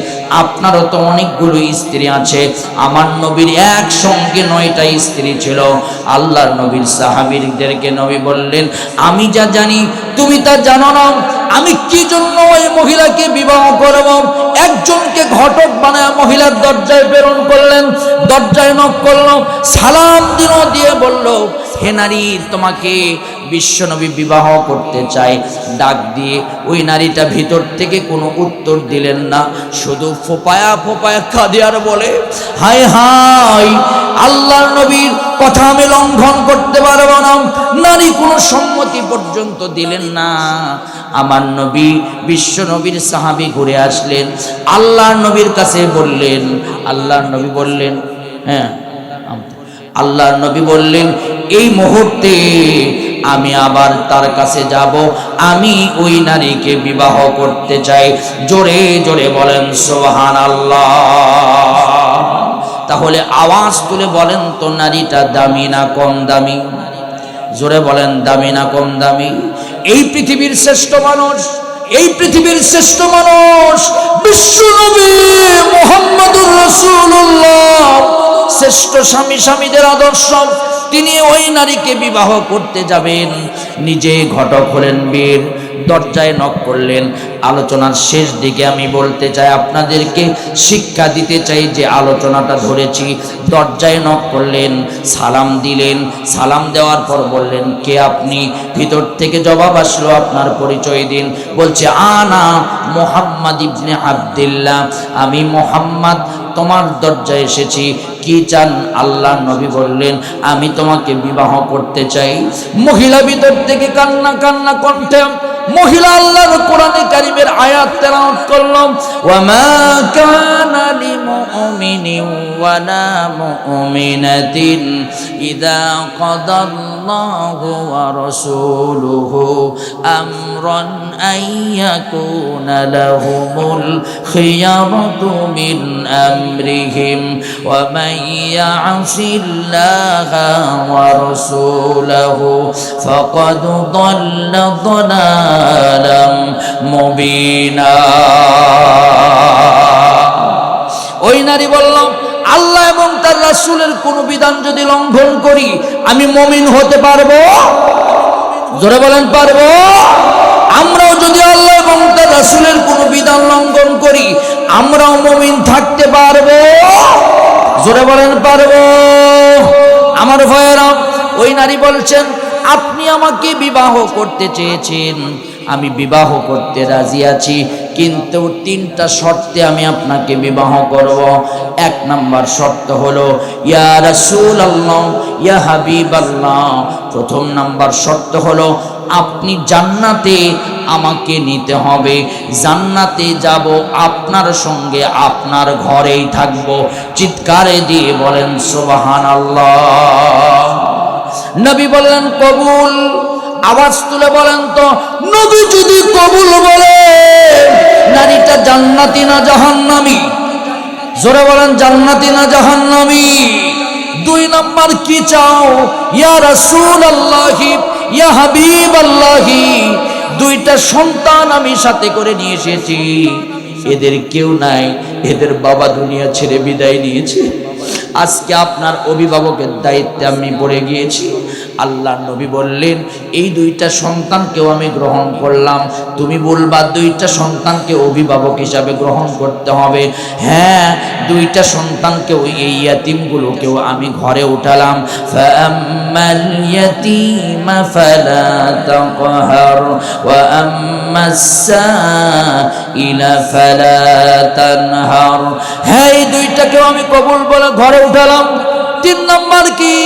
আপনারও তো অনেকগুলো স্ত্রী আছে, আমার নবীর একসঙ্গে 9টা স্ত্রী ছিল। আল্লাহর নবীর সাহাবীদেরকে নবী বললেন আমি যা জানি তুমি তা জানো না, আমি কি জন্য ওই মহিলাকে বিবাহ করব। একজনকে ঘটক বানায় মহিলার দরজায় প্রেরণ করলেন, দরজায় নক করল, সালাম দিল, দিয়ে বলল হে নারী, তোমাকে বিশ্বনবী বিবাহ করতে চায়। ডাক দিয়ে ওই নারীটা ভিতর থেকে কোনো উত্তর দিলেন না, শুধু ফোপায়া ফোপায়া কাঁদে আর বলে হায় হায়, আল্লাহর নবীর কথা আমি লঙ্ঘন করতে পারবো না। নারী কোনো সম্মতি পর্যন্ত দিলেন না। আমার নবী বিশ্বনবীর সাহাবী ঘুরে আসলেন, আল্লাহর নবীর কাছে বললেন, আল্লাহর নবী বললেন হ্যাঁ, আল্লাহর নবী বললেন এই মুহূর্তে আমি আবার তার কাছে যাব, আমি ওই নারীকে বিবাহ করতে চাই। জোরে জোরে বলেন সুবহানাল্লাহ। তাহলে আওয়াজ তুলে বলেন তো, নারীটা দামি না কম দামি? জোরে বলেন, দামি না কম দামি? এই পৃথিবীর শ্রেষ্ঠ মানুষ, এই পৃথিবীর শ্রেষ্ঠ মানুষ বিশ্বনবী মুহাম্মদুর রাসূলুল্লাহ, শ্রেষ্ঠ স্বামীদের আদর্শ। তিনি ওই নারীকে বিবাহ করতে যাবেন, নিজে ঘটক হলেন, বীর, দরজায় নক করলেন। আলোচনার শেষ দিকে আমি বলতে চাই, আপনাদেরকে শিক্ষা দিতে চাই যে আলোচনাটা ধরেছি। দরজায় নক করলেন, সালাম দিলেন, সালাম দেওয়ার পর বললেন কে আপনি? ভিতর থেকে জবাব আসলো আপনার পরিচয় দিন। বলছে আনা মুহাম্মদ ইবনে আব্দুল্লাহ, আমি মুহাম্মদ তোমার দরজায় এসেছি, কি চান? আল্লাহ নবী বললেন আমি তোমাকে বিবাহ করতে চাই। মহিলা ভিতর থেকে কান্না কান্না কণ্ঠে মহিলা আল্লাহর কোরআনে কারীমের আয়াত তেলাওয়াত করলাম, ওয়া মা কানা লিমুমিনিন ওয়া লা মুমিনাতিন ইযা কাদাল্লাহু ওয়া রাসূলুহু আমরান আইয়াকুনা লাহুমুল খিয়ারাতু মিন আমরিহিম ওয়া মান ইয়াসিল্লাহা ওয়া রাসূলুহু ফাকাদ দাল্লা দালালাম মুবিনা। ওই নারী বলল আল্লাহ এবং তার রাসূলের কোন বিধান যদি লঙ্ঘন করি আমি মুমিন হতে পারবো? জোরে বলেন পারবো? আমরাও যদি আল্লাহ এবং তার রাসূলের কোন বিধান লঙ্ঘন করি আমরাও মুমিন থাকতে পারবো? জোরে বলেন পারবো? আমার ভাইয়েরা, ওই নারী বলছেন আপনি আমাকে বিবাহ করতে চেয়েছেন, আমি বিবাহ করতে রাজি আছি, কিন্তু 3টা শর্তে আমি আপনাকে বিবাহ করব। 1 নাম্বার শর্ত হলো ইয়া রাসূলুল্লাহ ইয়া হাবিবাল্লাহ, প্রথম নাম্বার শর্ত হলো আপনি জান্নাতে আমাকে নিতে হবে, জান্নাতে যাব আপনার সঙ্গে, আপনার ঘরেই থাকব। চিৎকারে দিয়ে বলেন সুবহানাল্লাহ। নবী বললেন কবুল। আওয়াজ তুলে বলেন তো, নবী যদি কবুল বলে নারীটা জান্নাতি না জাহান্নামী? জোরে বলেন জান্নাতি না জাহান্নামী? 2 নাম্বার কি চাও? ইয়া রাসূলুল্লাহি ইয়া হাবিবাল্লাহি, 2টা সন্তান আমি সাথে করে নিয়ে এসেছি, এদের কেউ নাই, এদের বাবা দুনিয়া ছেড়ে বিদায় নিয়েছে, আজকে আপনার অভিভাবকের দায়িত্বে আমি পড়ে গিয়েছি। আল্লাহ নবী বললেন এই 2টা সন্তানকেও আমি গ্রহণ করলাম। তুমি বলবা 2টা সন্তানকে অভিভাবক হিসাবে গ্রহণ করতে হবে। হ্যাঁ, 2টা সন্তানকেও, এই ইয়াতিমগুলোকেও আমি ঘরে উঠালাম। ফাআম্মাল ইয়াতীমা ফালা তাকহার ওয়া আম্মাস সাইলা ফালা তানহার। হ্যাঁ, এই 2টাকেও আমি কবুল বলে ঘরে উঠালাম। 3 নাম্বার কি?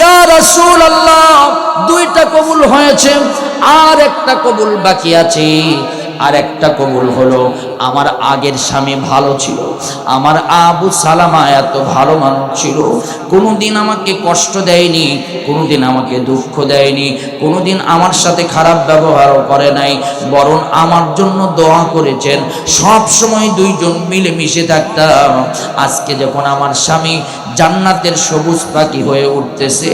ইয়া রাসূলুল্লাহ, 2টা কবুল হয়েছে, আর একটা কবুল বাকি আছে। আর একটা কবুল হলো আমার আগের স্বামী ভালো ছিল, আমার আবু সালামা এত ভালো মানুষ ছিল, কোনোদিন আমাকে কষ্ট দেয়নি, কোনোদিন আমাকে দুঃখ দেয়নি, কোনোদিন আমার সাথে খারাপ ব্যবহারও করে নাই, বরং আমার জন্য দোয়া করেছেন। সব সময় দুইজন মিলেমিশে থাকতাম। আজকে যখন আমার স্বামী জান্নাতের সবুজ পাখি হয়ে উঠতেছে,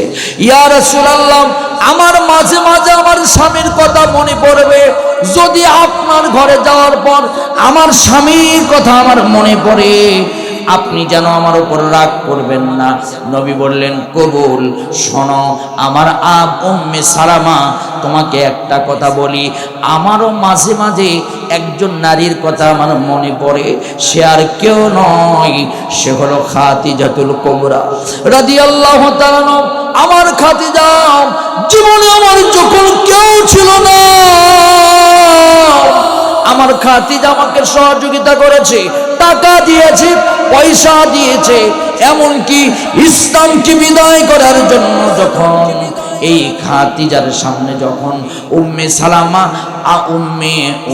ইয়া রাসূলুল্লাহ, আমার মাঝে মাঝে আমার স্বামীর কথা মনে পড়বে। যদি আপনার ঘরে যাওয়ার পর আমার স্বামীর কথা আমার মনে পড়ে, আপনি যেন আমার উপর রাগ করবেন না। নবী বললেন, কবুল। শোনো আমার উম্মে সালামা, তোমাকে একটা কথা বলি, আমারও মাঝে মাঝে একজন নারীর কথা আমার মনে পড়ে। সে আর কেউ নয়, সে হলো খাদিজাতুল কুবরা রাদিয়াল্লাহু তাআলা। আমার খাদিজা, জীবনে আমার যখন কেউ ছিল না, আমার খাদিজা আমাকে সহযোগিতা করেছে, টাকা দিয়েছে, পয়সা দিয়েছে, এমনকি ইসলামকে বিদায় করার জন্য যখন এই খাদিজার সামনে যখন উম্মে সালামা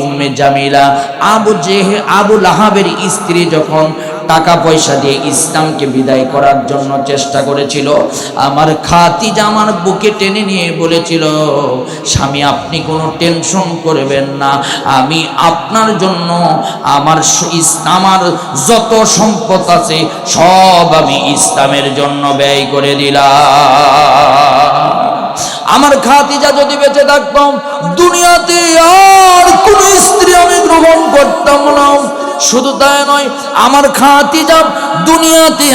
উম্মে জামিলা আবু লাহাবের স্ত্রী যখন টাকা পয়সা দিয়ে ইসলামকে বিদায় করার জন্য চেষ্টা করেছিল, আমার খাদিজা আমার বুকে টেনে নিয়ে বলেছিল, স্বামী আপনি কোনো টেনশন করবেন না, আমি আপনার জন্য আমার যত সম্পদ আছে সব আমি ইসলামের জন্য ব্যয় করে দিলাম। আমার খাদিজা যদি বেঁচে থাকতাম, দুনিয়াতে আর কোন স্ত্রী আমি গ্রহণ করতাম না। শুধু তাই নয়, আমার খাদিজা দুনিয়াতে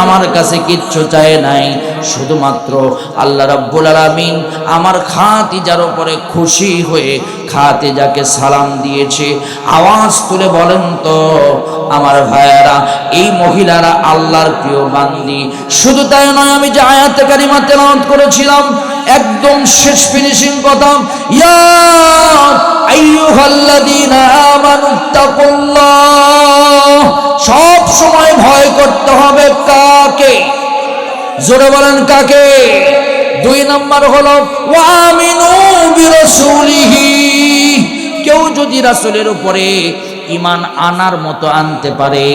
আমার কাছে কিচ্ছু চায় নাই, শুধুমাত্র আল্লাহ রাব্বুল আলামিন আমার খাদিজার উপরে খুশি হয়ে খাদিজাকে সালাম দিয়েছে। আওয়াজ তুলে বলেন তো আমার ভাইয়েরা, এই মহিলারা আল্লাহর প্রিয় বান্দি। শুধু তাই নয়, আমি যে আয়াতে কারিমা তেলাওয়াত করেছিলাম, একদম শেষ ফিনিশিং কথা, ইয়া আইয়ুহাল্লাযীনা আমানু তাকুল্লাহ, সব সময় ভয় করতে হবে কাকে? জোরে বলেন কাকে? 2 নম্বর হলো ওয়ামিনু বিরাসূলিহি, কেউ যদি রাসূলের উপরে ঈমান আনার মতো আনতে পারে,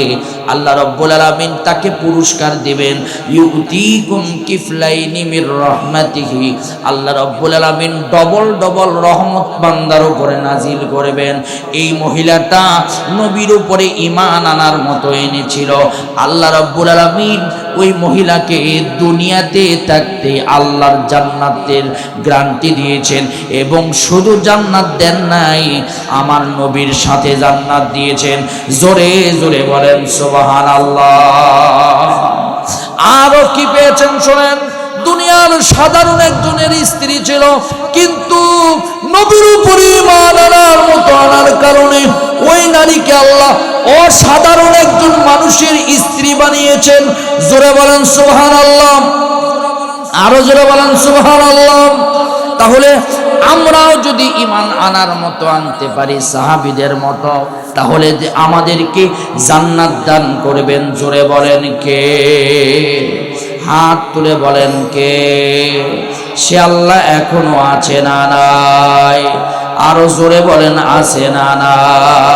আল্লাহ রাব্বুল আলামিন তাকে পুরস্কার দিবেন। ইউতিকুম কিফলাইনি মির রাহমাতিহি, আল্লাহ রাব্বুল আলামিন ডবল ডবল রহমত বান্দার উপরে নাজিল করবেন। এই মহিলাটা নবীর উপরে ঈমান আনার মতো এনেছিল, আল্লাহ রাব্বুল আলামিন ওই মহিলাকে দুনিয়াতে থাকতে আল্লাহর জান্নাতের গ্যারান্টি দিয়েছেন, এবং শুধু জান্নাত দেন নাই, আমার নবীর সাথে জান্নাত দিয়েছেন। জোরে জোরে বলেন সুবহানাল্লাহ। আরো কি পেয়েছেন শোনেন, দুনিয়ার সাধারণ একজনের স্ত্রী ছিল, কিন্তু নবীর উপরে ঈমান আনার মতো আনার কারণে ওই নারীকে আল্লাহ অসাধারণ একজন মানুষের স্ত্রী বানিয়েছেন। জোরে বলেন সুবহানাল্লাহ, আরো জোরে বলেন সুবহানাল্লাহ। তাহলে আমরাও যদি ঈমান আনার মতো আনতে পারি সাহাবীদের মতো, তাহলে আমাদেরকে জান্নাত দান করবেন। জোরে বলেন কে? হাত তুলে বলেন কে? সে আল্লাহ এখনো আছে না নাই? আরো জোরে বলেন আছে না নাই?